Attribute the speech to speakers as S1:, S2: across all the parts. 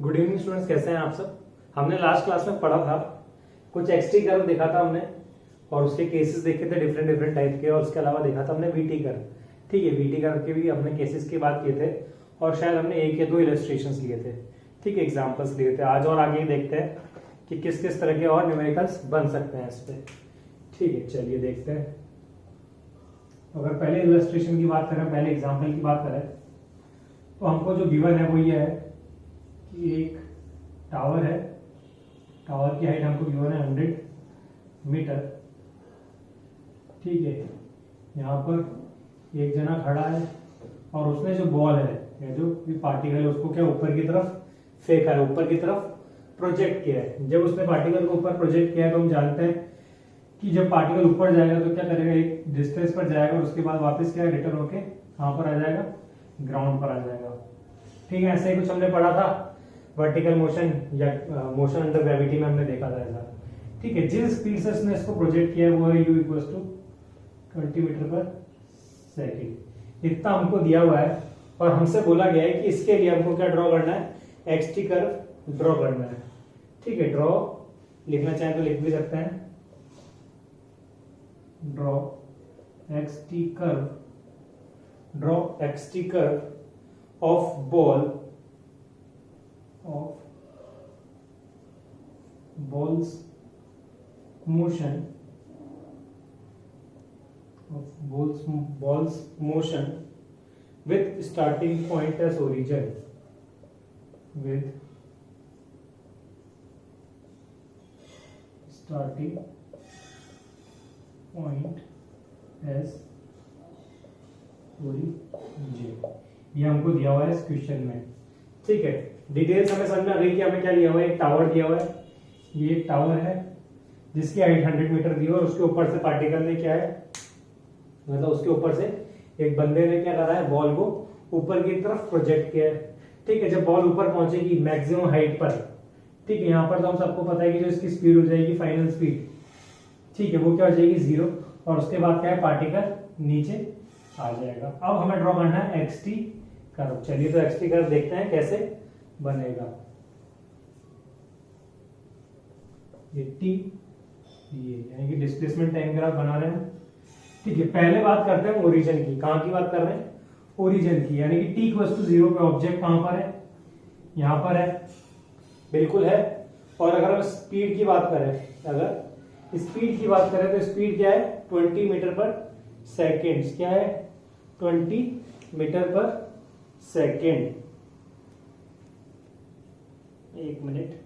S1: Good evening students, कैसे हैं आप सब। हमने लास्ट क्लास में पढ़ा था, कुछ एक्सटी कर्व देखा था हमने और उसके केसेस देखे थे डिफरेंट डिफरेंट टाइप के, और उसके अलावा देखा था हमने वीटी कर्व। ठीक है, वीटी कर्व के भी हमने केसेस की बात किए थे और शायद हमने एक या दो इलस्ट्रेशंस लिए थे। ठीक है, एग्जांपल्स लिए थे। आज और आगे देखते हैं कि किस किस तरह के और न्यूमेरिकल्स बन सकते हैं इस पे। ठीक है, चलिए देखते हैं। अगर पहले इलस्ट्रेशन की बात करें, पहले एग्जाम्पल की बात करें, तो हमको जो गिवन है वो ये है कि एक टावर है, टावर की हाइट हमको गिवन है 100 मीटर। ठीक है, यहाँ पर एक जना खड़ा है और उसने जो बॉल है या जो भी पार्टिकल है उसको क्या ऊपर की तरफ फेंका है, ऊपर की तरफ प्रोजेक्ट किया है। जब उसने पार्टिकल को ऊपर प्रोजेक्ट किया है तो हम जानते हैं कि जब पार्टिकल ऊपर जाएगा तो क्या करेगा, एक डिस्टेंस पर जाएगा और उसके बाद वापस क्या रिटर्न होके कहाँ पर आ जाएगा, ग्राउंड पर आ जाएगा। ठीक है, ऐसे ही कुछ हमने पढ़ा था वर्टिकल मोशन या मोशन अंडर ग्रेविटी में हमने देखा था ऐसा। ठीक है, जिस स्पीड से उसने इसको प्रोजेक्ट किया है वो है u इक्वल टू 20 मीटर पर सेकेंड। इतना हमको दिया हुआ है और हमसे बोला गया है कि इसके लिए हमको क्या ड्रॉ करना है, एक्सटी कर्व ड्रॉ करना है। ठीक है, ड्रॉ लिखना चाहें तो लिख भी सकते हैं, draw x t curve of ball's motion with starting point as origin, with starting point as origin। ये हमको दिया हुआ है इस क्वेश्चन में। ठीक है, डिटेल्स हमें समझ में आ गई कि हमें क्या दिया हुआ है, एक टावर दिया हुआ है। ये एक टावर है जिसकी हाइट 100 मीटर दी हुई है और उसके ऊपर से पार्टिकल ने क्या है, मतलब उसके ऊपर से एक बंदे ने क्या करा है, बॉल को ऊपर की तरफ प्रोजेक्ट किया है। ठीक है, जब बॉल ऊपर पहुंचेगी मैक्सिमम हाइट पर, ठीक है, यहाँ पर तो हम सबको पता है कि जो इसकी स्पीड हो जाएगी फाइनल स्पीड, ठीक है, वो क्या हो जाएगी 0, और उसके बाद क्या है, पार्टिकल नीचे आ जाएगा। अब हमें ड्रॉ करना है एक्सटी कर्व। चलिए तो एक्सटी कर्व देखते हैं कैसे बनेगा। ये टी, ये यानी कि डिस्प्लेसमेंट टाइम ग्राफ बना रहे हैं। ठीक है, पहले बात करते हैं ओरिजिन की। कहां की बात कर रहे हैं, ओरिजिन की, यानी कि t इक्वल टू 0 पे ऑब्जेक्ट कहां पर है, यहां पर है, बिल्कुल है। और अगर हम स्पीड की बात करें, अगर स्पीड की बात करें तो स्पीड क्या है, 20 मीटर पर सेकेंड। क्या है, 20 मीटर पर सेकेंड। एक मिनट।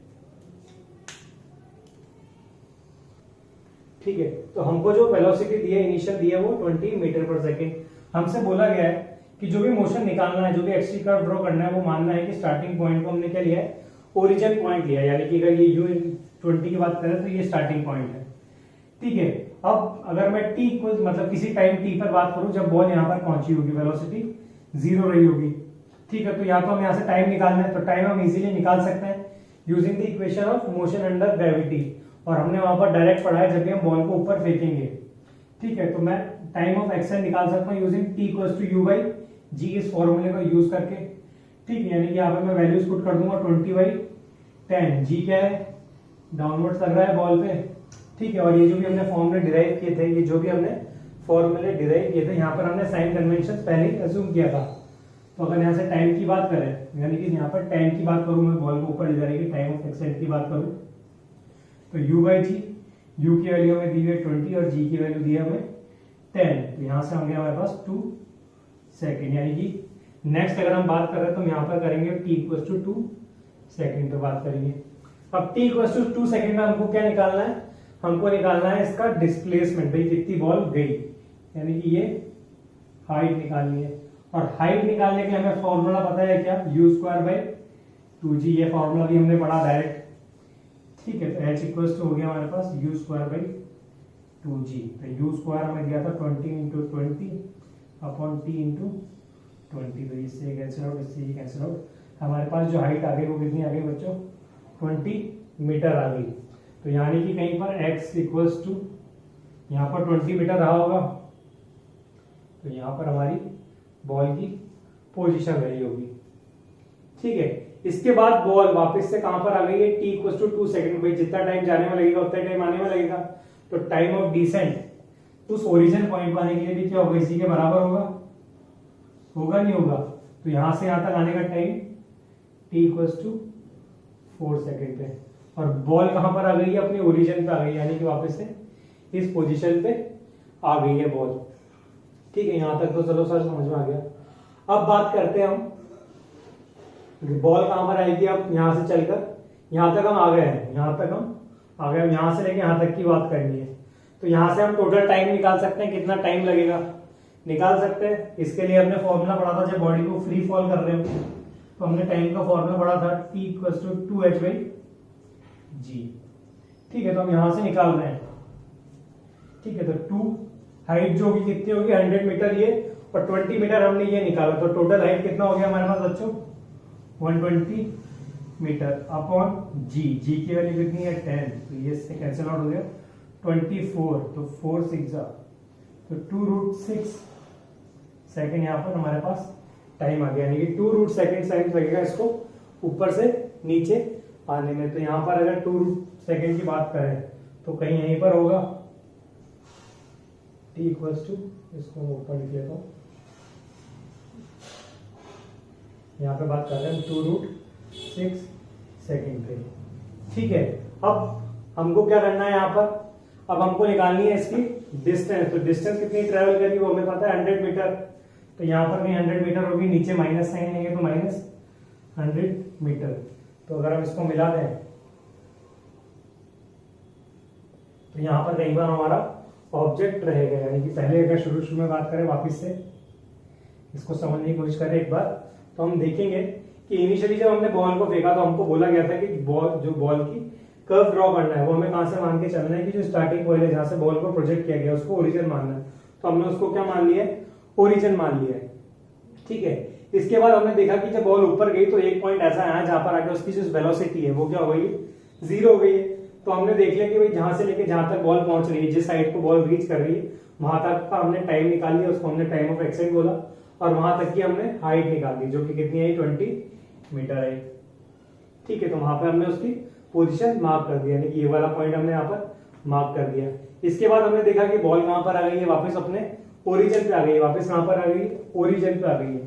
S1: ठीक है, तो हमको जो वेलोसिटी दी है, इनिशियल दी है, वो 20 मीटर पर सेकेंड। हमसे बोला गया है कि जो भी मोशन निकालना है, जो भी एक्सटी कर्व ड्रॉ करना है, वो मानना है कि स्टार्टिंग पॉइंट को हमने क्या लिया है, ओरिजिन पॉइंट लिया है। यानी कि अगर ये u20 की बात करें तो ये स्टार्टिंग पॉइंट है। ठीक है, अब अगर मैं t को मतलब किसी टाइम t पर बात करूं, जब बॉल यहां पर पहुंची होगी, वेलोसिटी 0 रही होगी। ठीक है, तो या तो हम यहां से टाइम निकालना है, तो टाइम हम इजीली निकाल सकते हैं using the equation of motion under gravity, और हमने वहां पर डायरेक्ट पढ़ा है जब भी हम बॉल को ऊपर फेंकेंगे। ठीक है, तो मैं टाइम ऑफ एक्शन निकाल सकता हूं using t equals to u by g, इस फॉर्मूले को यूज करके। ठीक है, यानी कि यहाँ पे मैं वैल्यूज पुट कर दूंगा 20/10। g क्या है, डाउनवर्ड्स लग रहा है बॉल पे। ठीक है, और ये जो भी हमने फॉर्मूले डिराइव किए थे, ये जो भी हमने फॉर्मूले डिराइव किए थे, यहाँ पर हमने साइन कन्वेंशन पहले ही अज्यूम किया था। तो अगर यहाँ से टाइम की बात करें, यानी कि यहाँ पर टाइम की बात करूँ, मैं बॉल को ऊपर ले जाने की टाइम ऑफ एक्शन की बात करूँ, तो u बाई जी, u की वैल्यू हमें दी है 20 और g की वैल्यू दी है हमें 10। तो यहाँ से हम गया हमारे पास 2 सेकेंड। यानी कि नेक्स्ट अगर हम बात कर रहे हैं तो हम यहाँ पर करेंगे t इक्वल टू 2 सेकेंड पे बात करेंगे। अब t इक्वल टू 2 सेकेंड में हमको क्या निकालना है, हमको निकालना है इसका डिस्प्लेसमेंट, भाई कितनी बॉल गई, यानी कि ये हाइट निकालनी है। और हाइट निकालने के लिए हमें फॉर्मूला पता है क्या, u²/2g। ये फॉर्मूला भी हमने पढ़ा डायरेक्ट। ठीक है, तो h इक्वल टू हो गया हमारे पास u²/2g। तो u² हमें दिया था 20 × 20 अपॉन t × 20। तो इससे कैंसिल आउट, इससे कैंसिल आउट। हमारे पास जो हाइट आ गई वो कितनी आ गई बच्चों, 20 मीटर आ गई। तो यानी कि कहीं पर x इक्वल्स टू, यहाँ पर 20 मीटर रहा होगा, तो यहाँ पर हमारी बॉल की पोजीशन रही होगी। ठीक है, इसके बाद बॉल वापस से कहां पर आ गई है, t इक्वल टू 2 सेकंड। भाई जितना टाइम जाने में लगेगा उतना टाइम आने में लगेगा, तो टाइम ऑफ डिसेंट उस ओरिजिन पॉइंट पर आने के लिए भी क्या होगा, इसी के बराबर होगा नहीं होगा। तो यहां से यहां तक आने का time t equal to 4 second पे, और बॉल कहां पर आ गई है, अपनी ओरिजिन पे आ गई है, यानी कि वापस से इस पोजीशन पे आ गई है बॉल। ठीक है, यहां तक तो चलो सर समझ में आ गया। अब बात करते हैं हम बॉल कहां पर आएगी। अब यहां से चलकर यहां तक हम आ गए हैं, यहां तक हम आ गए, यहां से लेके यहां तक की बात करनी है। तो यहां से हम टोटल टाइम निकाल सकते हैं, कितना टाइम लगेगा निकाल सकते हैं। इसके लिए हमने फॉर्मूला पढ़ा था, जब बॉडी को फ्री फॉल कर रहे हो तो हमने टाइम का फॉर्मूला पढ़ा था, t इक्वल टू 2h/g। ठीक है, तो हम यहां से निकाल रहे हैं। ठीक है, तो 2 हाइट जो होगी कितनी होगी, 100 मीटर ये, और 20 मीटर हमने ये निकाला, तो टोटल हाइट कितना हो गया हमारे पास बच्चों, 120 मीटर अपॉन g। g की वैल्यू कितनी है 10, तो ये से कैंसिल आउट हो गया 24, तो 4 6 तो 2√6 सेकंड यहाँ पर हमारे पास टाइम आ गया, यानी कि 2 सेकंड टाइम लगेगा इसको ऊपर से नीचे आने में। तो यहाँ पर अगर 2 सेकंड की बात करें तो कहीं यहीं पर होगा t इक्वल्स टू, इसको ऊपर लिख लेता हूँ, यहाँ पे बात कर रहे हैं 2√6 सेकंड पे। ठीक है, अब हमको क्या करना है यहाँ पर, अब हमको निकालनी है इसकी डिस्टेंस। तो डिस्टेंस कितनी ट्रेवल करी वो हमें पता है 100 मीटर, तो यहाँ पर कहीं 100 मीटर होगी, नीचे माइनस साइन लेंगे तो -100 मीटर। तो अगर हम इसको मिला दें तो यहाँ पर कई बार हमारा ऑब्जेक्ट रहेगा, यानी कि पहले अगर शुरू में बात करें, वापस से इसको समझने की कोशिश करें एक बार, तो हम देखेंगे कि इनिशियली जब हमने बॉल को फेंका तो हमको बोला गया था कि बॉल की कर्व ड्रॉ करना है, वो हमें कहां से मान के चलना है कि जो स्टार्टिंग पॉइंट है जहां से बॉल को प्रोजेक्ट किया गया उसको ओरिजिन मानना है। तो हमने उसको क्या मान लिया है, ओरिजिन मान लिया है। ठीक है, इसके बाद हमने देखा कि जब बॉल ऊपर गई तो एक पॉइंट ऐसा आया जहां पर आके उसकी जो वेलोसिटी है वो क्या हो गई, 0 हो गई है। तो हमने देख लिया कि भाई जहां से लेके जहां तक बॉल पहुंच रही है, जिस साइड को बॉल रीच कर रही है वहां तक का हमने टाइम निकाल लिया, उसको हमने टाइम ऑफ एक्सेंट बोला, और वहां तक की हमने हाइट निकाल दी जो कि कितनी है, 20 मीटर है। ठीक है, तो वहां पे हमने उसकी पोजीशन मार्क कर दिया, यानी कि ये वाला पॉइंट हमने यहाँ पर मार्क कर दिया। इसके बाद हमने देखा कि बॉल कहां पर आ गई है, वापस अपने ओरिजिन पे आ गई है, वापस कहां पर आ गई, ओरिजिन पे आ गई है।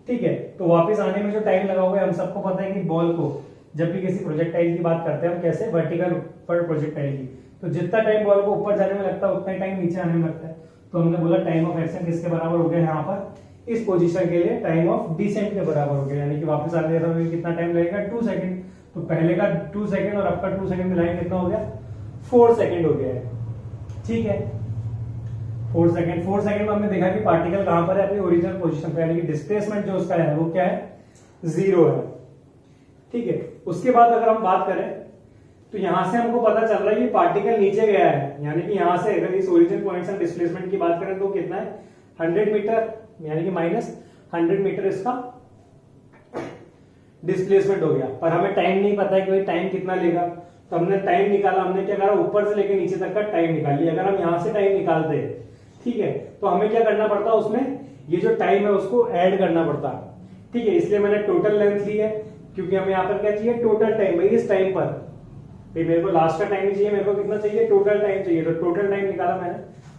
S1: ठीक है, तो वापस आने में जो टाइम लगा हुआ है, हम सबको पता है कि बॉल को जब भी किसी प्रोजेक्टाइल की बात करते हैं हम कैसे, वर्टिकल पर प्रोजेक्टाइल की, तो जितना टाइम बॉल को ऊपर जाने में लगता है उतना टाइम नीचे आने में लगता है। तो हमने बोला टाइम ऑफ एक्शन किसके बराबर हो गया, यहाँ पर इस पोजीशन के लिए टाइम ऑफ डिसेंट के बराबर हो गया, यानी कि वापस आने में कितना टाइम लगेगा, 2 सेकंड। तो पहले का 2 सेकंड और अब का 2 सेकंड मिलाएंगे कितना हो गया, 4 सेकंड हो गया है। ठीक है, 4 सेकंड में हमने देखा कि पार्टिकल कहां पर है, अपनी ओरिजिनल पोजीशन पे, यानी कि डिस्प्लेसमेंट जो उसका है वो क्या है, 0 है। ठीक है, उसके बाद अगर हम बात करें तो यहां से हमको पता चल रहा है कि पार्टिकल नीचे गया है, यानी कि यहां से अगर इस ओरिजिन पॉइंट से डिस्प्लेसमेंट की बात करें तो कितना है, 100 मीटर, यानी कि -100 मीटर इसका डिस्प्लेसमेंट हो गया। पर हमें टाइम नहीं पता है कि भाई टाइम कितना लेगा, तो हमने टाइम निकाला, हमने क्या करा, ऊपर से लेके नीचे तक का टाइम निकाल लिया। अगर हम यहां से टाइम निकालते हैं, ठीक है, तो हमें क्या करना पड़ता है, उसमें ये जो टाइम है उसको ऐड करना पड़ता है। ठीक है, इसलिए मैंने टोटल लेंथ ली है, क्योंकि हमें यहाँ पर क्या चाहिए, टोटल टाइम। भाई इस टाइम पर भाई मेरे को लास्ट का टाइम नहीं चाहिए, मेरे को कितना चाहिए, टोटल टाइम चाहिए। तो टोटल टाइम निकाला मैंने,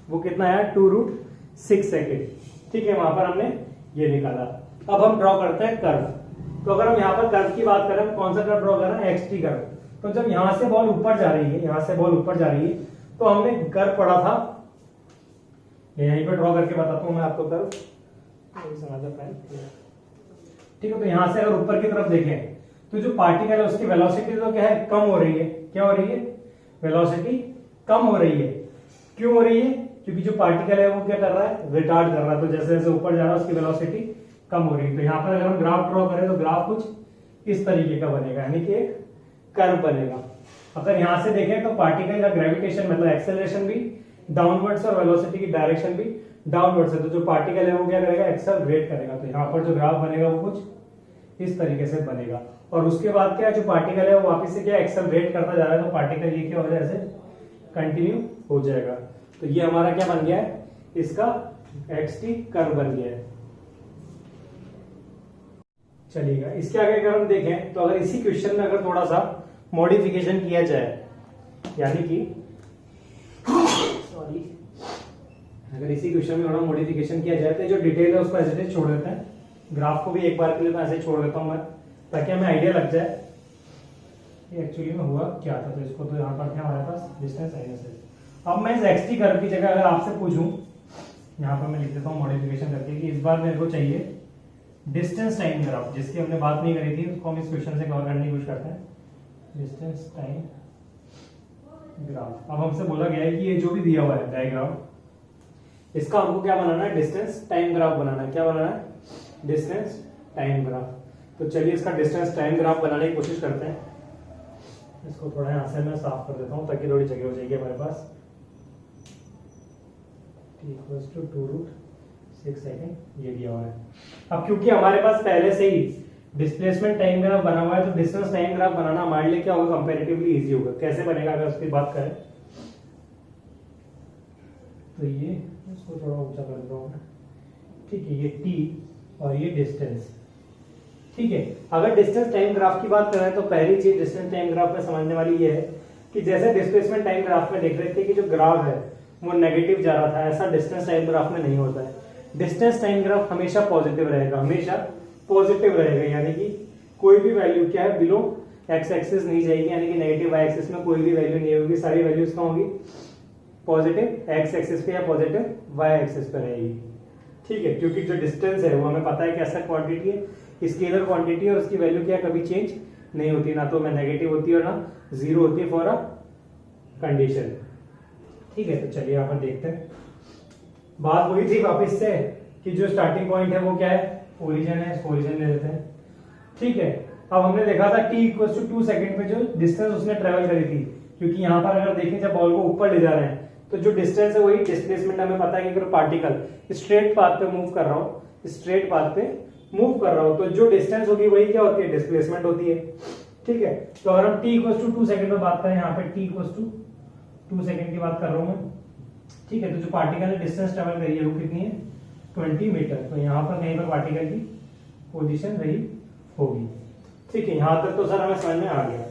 S1: वो कितना आया, 2√6 सेकेंड। ठीक है, वहां पर हमने ये निकाला। अब हम ड्रॉ करते हैं कर्व। तो अगर हम यहाँ पर कर्व की बात करें, कौन सा कर्व ड्रॉ कर रहे हैं, एक्सटी कर्व। तो जब यहां से बॉल ऊपर जा रही है, यहां से बॉल ऊपर जा रही है, तो हमने कर्व पढ़ा था, यहीं पर ड्रॉ करके बताता हूं मैं आपको कर्व। ठीक है, तो यहां से अगर ऊपर की तरफ देखें तो जो पार्टिकल है उसकी वेलोसिटी तो क्या है, कम हो रही है। क्या हो रही है, वेलोसिटी कम हो रही है। क्यों हो रही है, क्योंकि जो पार्टिकल है वो क्या कर रहा है, रिटार्ड कर रहा है। तो जैसे जैसे ऊपर जा रहा है उसकी वेलोसिटी कम हो रही है। तो यहाँ पर अगर हम ग्राफ ड्रॉ करें तो ग्राफ कुछ इस तरीके का बनेगा, यानी कि एक कर्व बनेगा। अगर यहां से देखें तो पार्टिकल का ग्रेविटेशन मतलब एक्सेलरेशन भी डाउनवर्ड्स और वेलोसिटी की डायरेक्शन भी डाउनवर्ड्स है। तो जो पार्टिकल है वो क्या करेगा, एक्सेलरेट करेगा। तो यहाँ पर जो ग्राफ बनेगा वो कुछ इस तरीके से बनेगा। और उसके बाद क्या, जो पार्टिकल है वो वापस से क्या एक्सेलरेट करता जा रहा है, तो पार्टिकल ये क्या हो जाएगा, ऐसे कंटिन्यू हो जाएगा। तो ये हमारा क्या बन गया है, इसका एक्सटी कर्व बन गया है। चलिएगा। इसके आगे अगर हम देखें तो अगर इसी क्वेश्चन में अगर थोड़ा सा मॉडिफिकेशन किया जाए, यानी कि सॉरी, अगर इसी क्वेश्चन में थोड़ा मॉडिफिकेशन किया जाए तो जो डिटेल है उसको ऐसे छोड़ देते हैं, ग्राफ को भी एक बार के लिए मैं ऐसे छोड़ देता हूं मैं, ताकि हमें आइडिया लग जाए ये एक्चुअली में हुआ क्या था। तो इसको तो यहाँ पर क्या हमारे पास डिस्टेंस माइनस है। अब मैं इस एक्स टी कर्व की जगह अगर आपसे पूछूं, यहाँ पर मैं लिख देता हूँ मॉडिफिकेशन करके कि इस बार मेरे को चाहिए डिस्टेंस टाइम ग्राफ, जिसकी हमने बात नहीं करी थी उसको हम इस क्वेश्चन से कवर करने की कोशिश करते हैं। डिस्टेंस टाइम ग्राफ, अब हमसे बोला गया है कि ये जो भी दिया हुआ है डायग्राम, इसका हमको क्या बनाना है, डिस्टेंस टाइम ग्राफ बनाना है। क्या बनाना है, डिस्टेंस टाइम ग्राफ। तो चलिए इसका डिस्टेंस टाइम ग्राफ बनाने की कोशिश करते हैं। इसको थोड़ा यहाँ से मैं साफ कर देता हूँ ताकि थोड़ी जगह हो जाएगी हमारे पास। t = 2√6 सेकेंड ये दिया हुआ है। अब क्योंकि हमारे पास पहले से ही डिस्प्लेसमेंट टाइम ग्राफ बना हुआ है तो डिस्टेंस टाइम ग्राफ बनाना हमारे लिए क्या होगा, कंपैरेटिवली इजी होगा। कैसे बनेगा अगर उसकी बात करें तो ये, इसको थोड़ा ऊंचा कर देता हूं मैं, ठीक है, ये t और ये डिस्टेंस, ठीक है। अगर डिस्टेंस टाइम ग्राफ की बात करें तो पहली चीज डिस्टेंस टाइम ग्राफ में समझने वाली ये है कि जैसे डिस्प्लेसमेंट टाइम ग्राफ में देख रहे थे कि जो ग्राफ है वो नेगेटिव जा रहा था, ऐसा डिस्टेंस टाइम ग्राफ में नहीं होता है। डिस्टेंस टाइम ग्राफ हमेशा पॉजिटिव रहेगा, हमेशा पॉजिटिव रहेगा, यानी कि कोई भी वैल्यू क्या है बिलो एक्स एक्सिस नहीं जाएगी, यानी कि नेगेटिव वाई एक्सिस में कोई भी वैल्यू नहीं होगी, सारी वैल्यूज कहाँ होगी, पॉजिटिव एक्स एक्सिस पे या पॉजिटिव वाई एक्सिस पे रहेगी, ठीक है। क्योंकि जो डिस्टेंस है वो हमें पता है कि ऐसा क्वांटिटी है, स्केलर क्वांटिटी है और उसकी वैल्यू क्या कभी चेंज नहीं होती, ना तो में नेगेटिव होती है और ना जीरो होती है फॉर अ कंडीशन, ठीक है। तो चलिए यहाँ पर देखते हैं। बात वही थी वापस से कि जो स्टार्टिंग पॉइंट है वो क्या है, ओरिजिन है, ओरिजिन ले लेते हैं, ठीक है। अब हमने देखा था t = 2 सेकंड पे जो डिस्टेंस उसने ट्रेवल करी थी, क्योंकि यहाँ पर अगर देखें जब बॉल को ऊपर ले जा रहे हैं तो जो डिस्टेंस है वही डिस्प्लेसमेंट हमें पता है कि अगर पार्टिकल स्ट्रेट पाथ पे मूव कर रहा हूँ, स्ट्रेट पाथ पे मूव कर रहा हूँ तो जो डिस्टेंस होगी वही क्या होती है, डिस्प्लेसमेंट होती है, ठीक है। तो अगर हम t = 2 सेकंड में बात करें, यहाँ पे t = 2 सेकंड की बात कर रहा हूँ मैं, ठीक है। तो जो पार्टिकल ने डिस्टेंस ट्रेवल करी है वो कितनी है, 20 मीटर। तो यहाँ पर कहीं पर पार्टिकल की पोजीशन रही होगी, ठीक है। यहाँ तक तो सर हमें समझ में आ गया।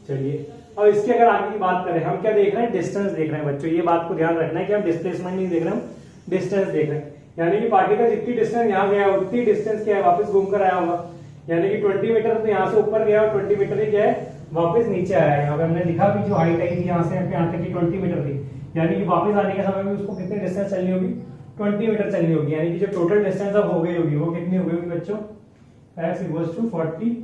S1: चलिए अब इसके अगर आगे की बात करें, हम क्या देख रहे हैं, डिस्टेंस देख रहे हैं बच्चों। ये बात को ध्यान रखना है कि हम डिस्प्लेसमेंट नहीं देख रहे, हम डिस्टेंस देख रहे हैं, यानी कि पार्टिकल जितनी डिस्टेंस यहाँ गया उतनी डिस्टेंस क्या है, वापस घूमकर आया होगा, यानी कि 20 मीटर तो यहाँ से ऊपर गया और 20 मीटर ही क्या है, वापस नीचे आया है। यहाँ पे हमने लिखा भी जो हाइट आई थी यहाँ से यहाँ तक की 20 मीटर थी, यानी कि वापस आने के समय में उसको कितनी डिस्टेंस चलनी होगी, 20 मीटर चलनी होगी, यानी कि जो टोटल डिस्टेंस अब हो गई होगी वो कितनी हो गई होगी बच्चों, x = 40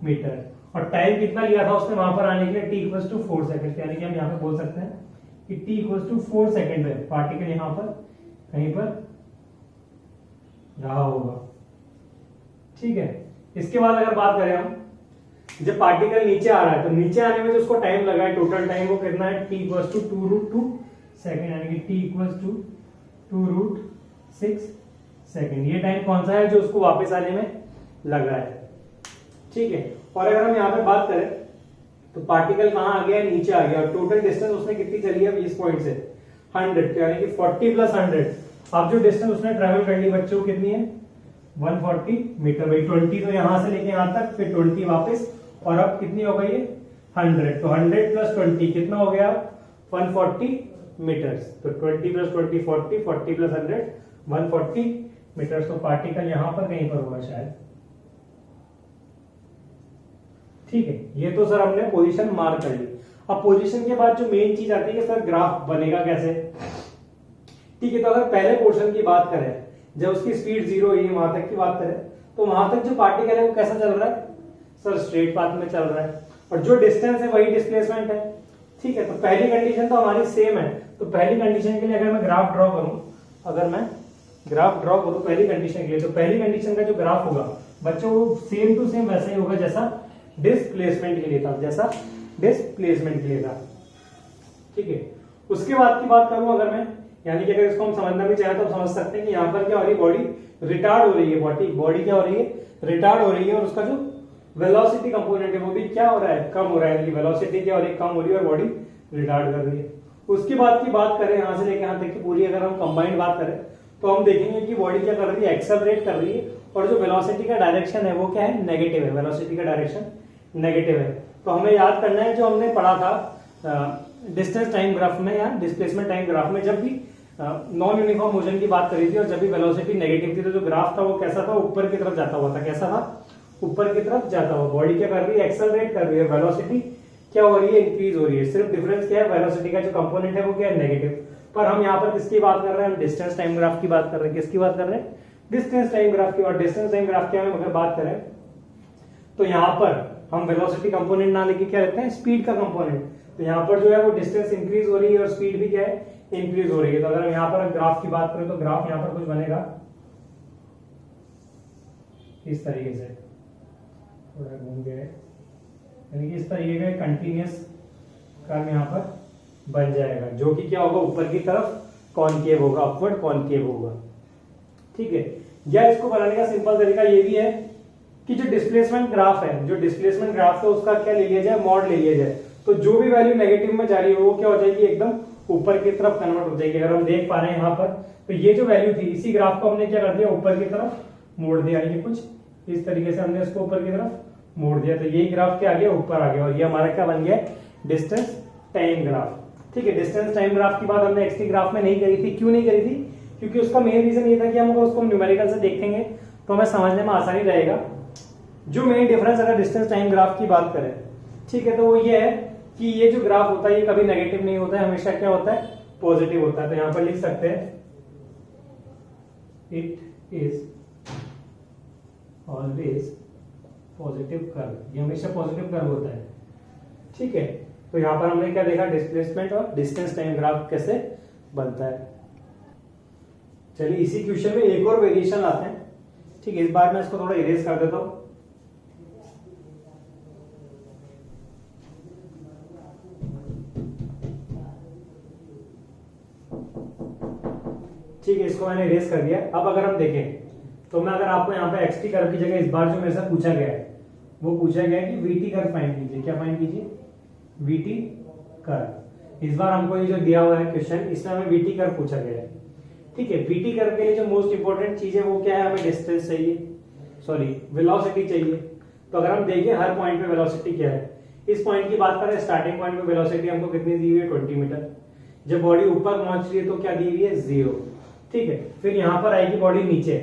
S1: मीटर। और टाइम कितना लिया था उसने वहां पर आने के लिए, t = 4 सेकंड, यानी कि हम यहाँ पे बोल सकते हैं कि t = 4 सेकंड में पार्टिकल यहाँ पर कहीं पर रहा होगा, ठीक है। इसके बाद अगर बात करें हम, जब पार्टिकल नीचे आ रहा है तो नीचे आने में जो उसको टाइम लगा है, टोटल टाइम वो कितना है, t = 2√2 सेकंड, यानी कि t = 2√6 सेकंड। ये टाइम कौन सा है जो उसको वापस आने में लग रहा है, ठीक है। और अगर हम यहाँ पे बात करें तो पार्टिकल कहाँ आ गया है, नीचे आ गया, और टोटल डिस्टेंस उसने कितनी चली है 20 पॉइंट से 100, यानी कि 40 + 100। अब जो डिस्टेंस उसने ट्रेवल कर ली बच्चों कितनी है, 140 मीटर। भाई 20 तो यहाँ से लेके यहाँ तक, फिर 20 वापस, और अब कितनी हो गई है 100, तो 100 + 20 कितना हो गया 140 मीटर। तो 20 + 20 40, 40 + 100 140 मीटर। तो पार्टिकल यहाँ पर कहीं पर होगा शायद, ठीक है। ये तो सर हमने पोजीशन मार्क कर ली। अब पोजीशन के बाद जो मेन चीज आती है कि सर ग्राफ बनेगा कैसे, ठीक है। तो अगर पहले पोर्शन की बात करें, जब उसकी स्पीड 0 हुई वहां तक की बात करें, तो वहां तक जो पार्टिकल है वो कैसा चल रहा है सर, स्ट्रेट पाथ में चल रहा है, और जो डिस्टेंस है वही डिस्प्लेसमेंट है, ठीक है। तो पहली कंडीशन तो हमारी सेम है। तो पहली कंडीशन के लिए अगर मैं ग्राफ ड्रॉ करूं, अगर मैं ग्राफ ड्रॉ करूं पहली कंडीशन के लिए, तो पहली कंडीशन का जो ग्राफ होगा बच्चों वो सेम टू सेम वैसा ही होगा जैसा डिस्प्लेसमेंट के लिए था, जैसा डिस्प्लेसमेंट के लिए था, ठीक है। उसके बाद की बात करूं अगर मैं, यानी कि अगर इसको हम समझना भी चाहे तो समझ सकते हैं कि यहाँ पर क्या हो रही है, बॉडी रिटार्ड हो रही है, बॉडी क्या हो रही है, रिटार्ड हो रही है, और उसका जो वेलोसिटी कंपोनेंट है वो भी क्या हो रहा है, कम हो रहा है, वेलोसिटी क्या हो रही है, कम हो रही है, और बॉडी रिटार्ड कर रही है। उसके बाद की बात करें यहाँ से लेकर यहाँ तक की पूरी अगर हम कंबाइंड बात करें तो हम देखेंगे कि बॉडी क्या कर रही है, एक्सेलरेट कर रही है, और जो वेलोसिटी का डायरेक्शन है वो क्या है, नेगेटिव है, वेलोसिटी का डायरेक्शन नेगेटिव है। तो हमें याद करना है जो हमने पढ़ा था डिस्टेंस टाइम ग्राफ में या डिस्प्लेसमेंट टाइम ग्राफ में, जब भी नॉन यूनिफॉर्म मोशन की बात करी थी और जब भी वेलोसिटी नेगेटिव थी तो जो ग्राफ था वो कैसा था, ऊपर की तरफ जाता हुआ था। कैसा था, ऊपर की तरफ जाता हुआ। बॉडी क्या कर रही है, एक्सेलरेट कर रही है, वेलोसिटी क्या हो रही है, इंक्रीज हो रही है। सिर्फ डिफरेंस क्या है, वेलोसिटी का जो कंपोनेंट है वो क्या है, नेगेटिव। पर हम यहाँ पर किसकी बात कर रहे हैं, हम डिस्टेंस टाइम ग्राफ की बात कर रहे हैं। किसकी बात कर रहे हैं, डिस्टेंस टाइम ग्राफ की। और डिस्टेंस टाइम ग्राफ की हम अगर बात करें तो यहाँ पर हम वेलोसिटी कंपोनेंट ना लेके क्या लेते हैं, स्पीड का कंपोनेंट। तो यहाँ पर जो है वो डिस्टेंस इंक्रीज हो रही है और स्पीड भी क्या है, इंक्रीज हो रही है। तो अगर हम यहाँ पर ग्राफ की बात करें तो ग्राफ यहाँ पर कुछ बनेगा इस तरीके से, थोड़ा घूम गया है, यानी कि इस तरीके का कंटिन्यूअस कर्व यहाँ पर बन जाएगा, जो कि क्या होगा, ऊपर की तरफ कॉनकेव होगा, अपवर्ड कॉनकेव होगा। ठीक है। या इसको बनाने का सिंपल तरीका ये भी है कि जो डिस्प्लेसमेंट ग्राफ है, जो डिस्प्लेसमेंट ग्राफ है उसका क्या ले लिया जाए, मॉड ले लिया जाए। तो जो भी वैल्यू नेगेटिव में जा रही है वो क्या हो जाएगी, एकदम ऊपर की तरफ कन्वर्ट हो जाएगी। अगर हम देख पा रहे हैं यहाँ पर, तो ये जो वैल्यू थी इसी ग्राफ को हमने क्या कर दिया, ऊपर की तरफ मोड़ दिया, यानी कुछ इस तरीके से हमने इसको ऊपर की तरफ मोड़ दिया। तो ये ग्राफ क्या आ गया, ऊपर आ गया, और ये हमारा क्या बन गया, डिस्टेंस टाइम ग्राफ। ठीक है। डिस्टेंस टाइम ग्राफ की बात हमने एक्सटी ग्राफ में नहीं करी थी। क्यों नहीं करी थी, क्योंकि उसका मेन रीजन ये था कि हम अगर उसको न्यूमेरिकल से देखेंगे तो हमें समझने में आसानी रहेगा। जो मेन डिफरेंस अगर डिस्टेंस टाइम ग्राफ की बात करें, ठीक है, तो वो ये है कि ये जो ग्राफ होता है ये कभी नेगेटिव नहीं होता है, हमेशा क्या होता है, पॉजिटिव होता है। तो यहां पर लिख सकते हैं it is always positive curve, ये हमेशा पॉजिटिव कर्व होता है। ठीक है। तो यहां पर हमने क्या देखा, डिस्प्लेसमेंट और डिस्टेंस टाइम ग्राफ कैसे बनता है। चलिए इसी क्वेश्चन में एक और वेरिएशन आते हैं। ठीक है, इस बार मैं इसको थोड़ा इरेज कर देता हूं। ठीक है, इसको मैंने इरेज कर दिया। अब अगर हम देखें तो मैं अगर आपको यहाँ पे एक्सटी कर्व की जगह इस बार जो मेरे से पूछा गया है वो पूछा गया है कि वीटी कर्व फाइंड कीजिए। क्या फाइंड कीजिए, वीटी कर्व। इस बार हमको ये जो दिया हुआ है क्वेश्चन, इसमें हमें वीटी कर्व पूछा गया है। ठीक है। वीटी कर्व के लिए जो मोस्ट इंपोर्टेंट चीज है वो क्या है, हमें डिस्टेंस चाहिए, सॉरी वेलोसिटी चाहिए। तो अगर हम देखें हर पॉइंट पे वेलोसिटी क्या है, इस पॉइंट की बात करें, स्टार्टिंग पॉइंट पे वेलोसिटी हमको कितनी दी हुई है, 20 मीटर। जब बॉडी ऊपर पहुंच रही है तो क्या दी हुई है, 0। ठीक है। फिर यहाँ पर आएगी बॉडी नीचे।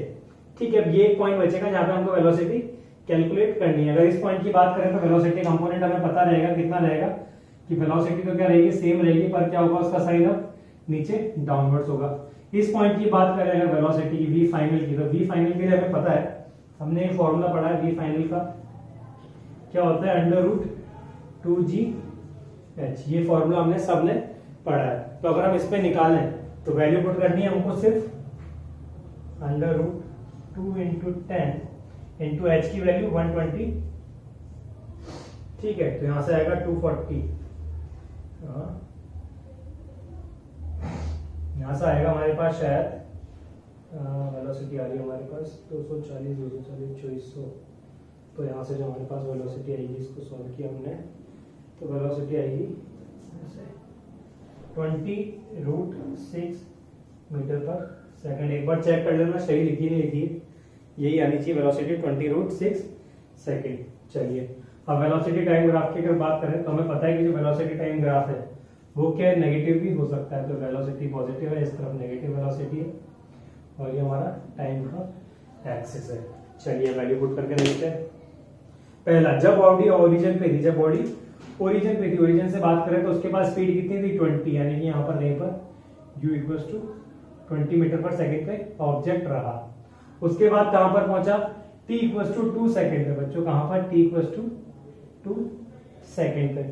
S1: ठीक है। ये एक पॉइंट बचेगा जहां पे हमको वेलोसिटी कैलकुलेट करनी है। अगर इस पॉइंट की बात करें तो वेलोसिटी कंपोनेंट हमें पता रहेगा, कितना रहेगा कि वेलोसिटी तो क्या रहेगी, सेम रहेगी, पर क्या होगा उसका साइन अब नीचे डाउनवर्ड्स होगा। इस पॉइंट की बात करें अगर वेलोसिटी की, वी फाइनल की, तो वी फाइनल के लिए हमें पता है, हमने ये फॉर्मूला पढ़ा है वी फाइनल का, क्या होता है, √2gh। ये फॉर्मूला हमने सबने पढ़ा है। तो अगर हम इस पे निकालें तो वैल्यू पुट करनी है हमको सिर्फ √2 इंटू 10 इंटू एच की वैल्यू 120। ठीक है। तो यहां से आएगा 240, यहां से आएगा हमारे पास शायद वेलोसिटी आ रही है हमारे पास 240, 240, 2400। तो यहां से जो हमारे पास वेलोसिटी आएगी, इसको सॉल्व किया हमने, तो वेलोसिटी आएगी 20√6 मीटर पर सेकंड। एक बार चेक कर लेना सही लिखी नहीं लिखी, यही आनी चाहिए वेलोसिटी 20√6 सेकंड। चलिए अब वेलोसिटी टाइम ग्राफ की अगर बात करें तो हमें पता है कि जो वेलोसिटी टाइम ग्राफ है वो क्या है, नेगेटिव भी हो सकता है। तो वेलोसिटी पॉजिटिव है, इस तरफ नेगेटिव वेलोसिटी है, और ये हमारा टाइम का एक्सिस है। चलिए वैल्यू पुट करके देखते हैं। पहला, जब बॉडी ओरिजिन पे थी, जब बॉडी ओरिजिन पे थी, ओरिजिन से बात करें तो उसके पास स्पीड कितनी थी, 20, यानी कि यहाँ पर नहीं पर u इक्वल्स टू 20 मीटर पर सेकंड पे ऑब्जेक्ट रहा। उसके बाद कहां पर पहुंचा, t इक्वल्स टू 2 सेकंड पे। बच्चों कहां पर, t इक्वल्स टू 2 सेकंड पे।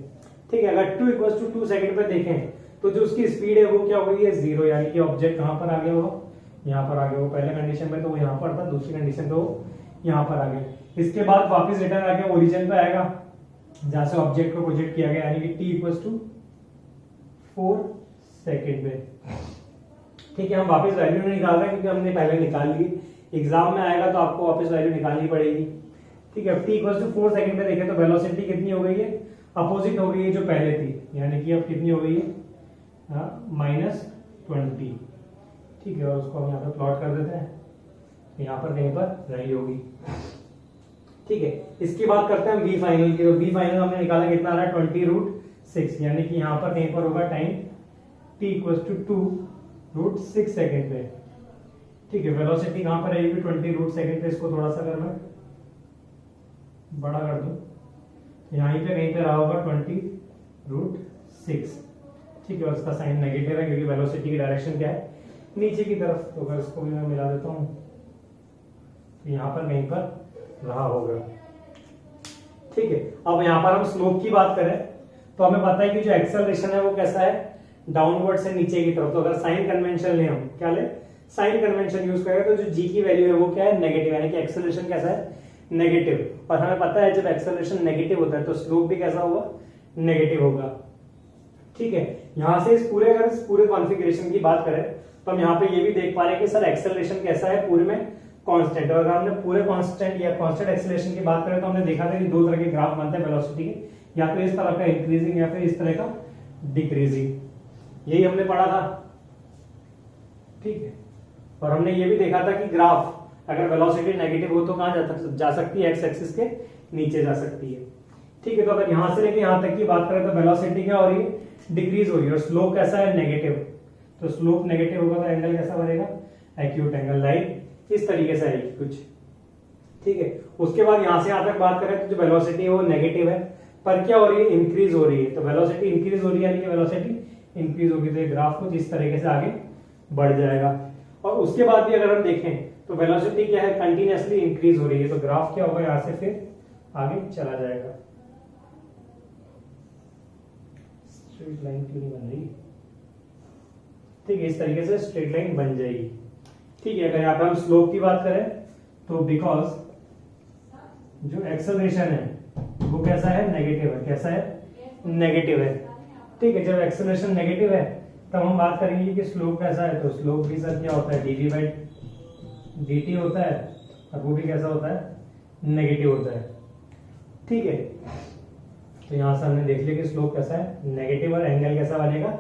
S1: ठीक है। अगर 2 इक्वल्स टू 2 सेकंड पे देखें तो जो उसकी स्पीड है वो क्या हो गई है, 0, यानी कि ऑब्जेक्ट कहां पर आ गया, वो यहाँ पर आ गया। वो पहले कंडीशन में तो वो यहाँ पर था, दूसरी कंडीशन पे वो यहाँ पर आ गया। इसके बाद वापस रिटर्न आ गया, ओरिजिन पे आएगा जहां से ऑब्जेक्ट को प्रोजेक्ट किया गया, यानी कि t इक्वल्स टू 4 सेकंड पे। ठीक है। हम वापस वैल्यू नहीं निकाल रहे क्योंकि हमने पहले निकाल ली, एग्जाम में आएगा तो आपको वापस वैल्यू निकालनी पड़ेगी। ठीक है। t इक्वल्स टू 4 सेकंड पे देखें तो वेलोसिटी कितनी हो गई है, अपोजिट हो गई है जो पहले थी, यानी कि अब कितनी हो गई है, -20। ठीक है, और उसको हम यहाँ पे प्लॉट कर देते हैं, यहाँ पर कहीं पर रही होगी। ठीक है, इसकी बात करते हैं वी फाइनल की। तो वी फाइनल हमने निकाला कितना आ रहा है 20√6, यानी कि यहाँ पर कहीं पर होगा time t equals to 2√6 second पे। ठीक है, वेलोसिटी कहाँ पर रहेगी 20√सेकेंड पे। इसको थोड़ा सा अगर मैं बड़ा कर दूं, यहाँ पे कहीं पे रहा होगा 20√6। ठीक है, और इसका साइन नेगेटिव है क्योंकि वेलोसिटी की डायरेक्शन क्या है, नीचे की तरफ। तो अगर इसको भी मैं मिला देता हूँ तो यहाँ पर कहीं पर रहा होगा। ठीक है, अब यहाँ पर हम स्लोप की बात करें तो हमें पता है कि जो एक्सेलरेशन है वो कैसा है, डाउनवर्ड से नीचे की तरफ। तो अगर साइन कन्वेंशन ले, हम क्या ले, साइन कन्वेंशन यूज करें तो जो जी की वैल्यू है वो क्या है, नेगेटिव, यानी कि एक्सेलरेशन कैसा है, नेगेटिव। और हमें पता है जब एक्सेलरेशन नेगेटिव होता है तो स्लोप भी कैसा होगा, नेगेटिव होगा। ठीक है, यहां से इस पूरे कॉन्फ़िगरेशन की बात करें तो हम यहाँ पे ये भी देख पा रहे हैं कि सर एक्सेलरेशन कैसा है, पूरे में कांस्टेंट। और अगर हमने पूरे कांस्टेंट या कांस्टेंट एक्सेलरेशन की बात करें तो हमने देखा था कि दो तरह के ग्राफ बनते हैं वेलोसिटी के, या तो इस तरह का इंक्रीजिंग या फिर इस तरह का डिक्रीजिंग। यही हमने पढ़ा था। ठीक है, और हमने ये भी देखा था कि ग्राफ अगर वेलोसिटी नेगेटिव हो तो कहां जा सकती है, एक्स एक्सिस के नीचे जा सकती है। ठीक है, तो अगर यहां से लेके यहां तक की बात करें तो वेलोसिटी क्या हो रही है, डिक्रीज हो रही है, और स्लोप कैसा है, नेगेटिव। तो स्लोप नेगेटिव होगा तो एंगल कैसा बनेगा, एक्यूट एंगल। लाइन इस तरीके से आएगी कुछ। ठीक है, उसके बाद यहां से यहां तक बात करें तो जो वेलोसिटी है वो नेगेटिव है, पर क्या हो रही है, इंक्रीज हो रही है। तो वेलोसिटी इंक्रीज हो रही है, यानी कि वेलोसिटी इंक्रीज होगी तो ये ग्राफ कुछ इस तरीके से आगे बढ़ जाएगा। और उसके बाद भी अगर हम देखें तो वेलोसिटी क्या है, कंटिन्यूअसली इंक्रीज हो रही है, तो ग्राफ क्या होगा, यहां से फिर आगे चला जाएगा। स्ट्रेट लाइन क्यों नहीं बन रही, ठीक है, इस तरीके से स्ट्रेट लाइन बन जाएगी। ठीक है, अगर यहाँ पर हम स्लोप की बात करें तो बिकॉज जो एक्सेलरेशन है वो कैसा है, नेगेटिव है। कैसा है, नेगेटिव है। ठीक है, जब एक्सेलरेशन नेगेटिव है तब हम बात करेंगे कि स्लोप कैसा है। तो स्लोप भी सर क्या होता है, dv/dt होता है, और वो भी कैसा होता है, नेगेटिव होता है। ठीक है, तो यहां से हमने देख लिया कि स्लोप कैसा है, नेगेटिव, और एंगल कैसा बनेगा,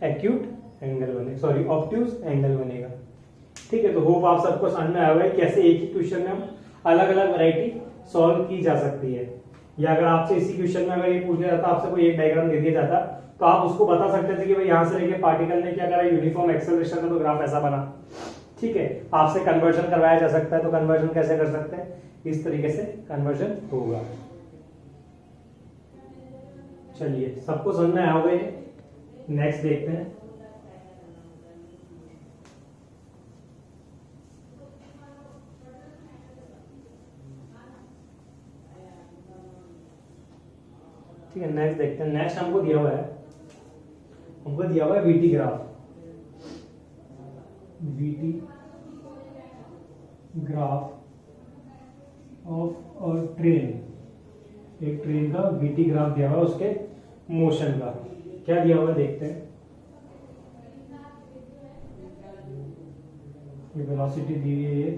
S1: एक्यूट एंगल बनेगा, सॉरी ऑब्ट्यूज एंगल बनेगा। ठीक है, तो होप आप सबको समझ में आया होगा कैसे एक ही क्वेश्चन में हम अलग अलग वैरायटी सॉल्व की जा सकती है। या अगर आपसे इसी क्वेश्चन में अगर ये पूछा जाता, आपसे कोई एक डायग्राम दे दिया जाता तो आप उसको बता सकते थे कि भाई यहां से लेके पार्टिकल ने क्या करा, यूनिफॉर्म एक्सेलरेशन का तो ग्राफ ऐसा बना। ठीक है, आपसे कन्वर्जन करवाया जा सकता है, तो कन्वर्जन कैसे कर सकते हैं, इस तरीके से कन्वर्जन होगा। चलिए, सबको समझ में आया होगा ये। नेक्स्ट देखते हैं। ठीक है, नेक्स्ट देखते हैं। नेक्स्ट हमको दिया हुआ है VT graph. VT graph of और ट्रेन, एक ट्रेन का वीटी ग्राफ दिया हुआ है, उसके मोशन का क्या दिया हुआ है देखते हैं। ये वेलोसिटी दी हुई है, ये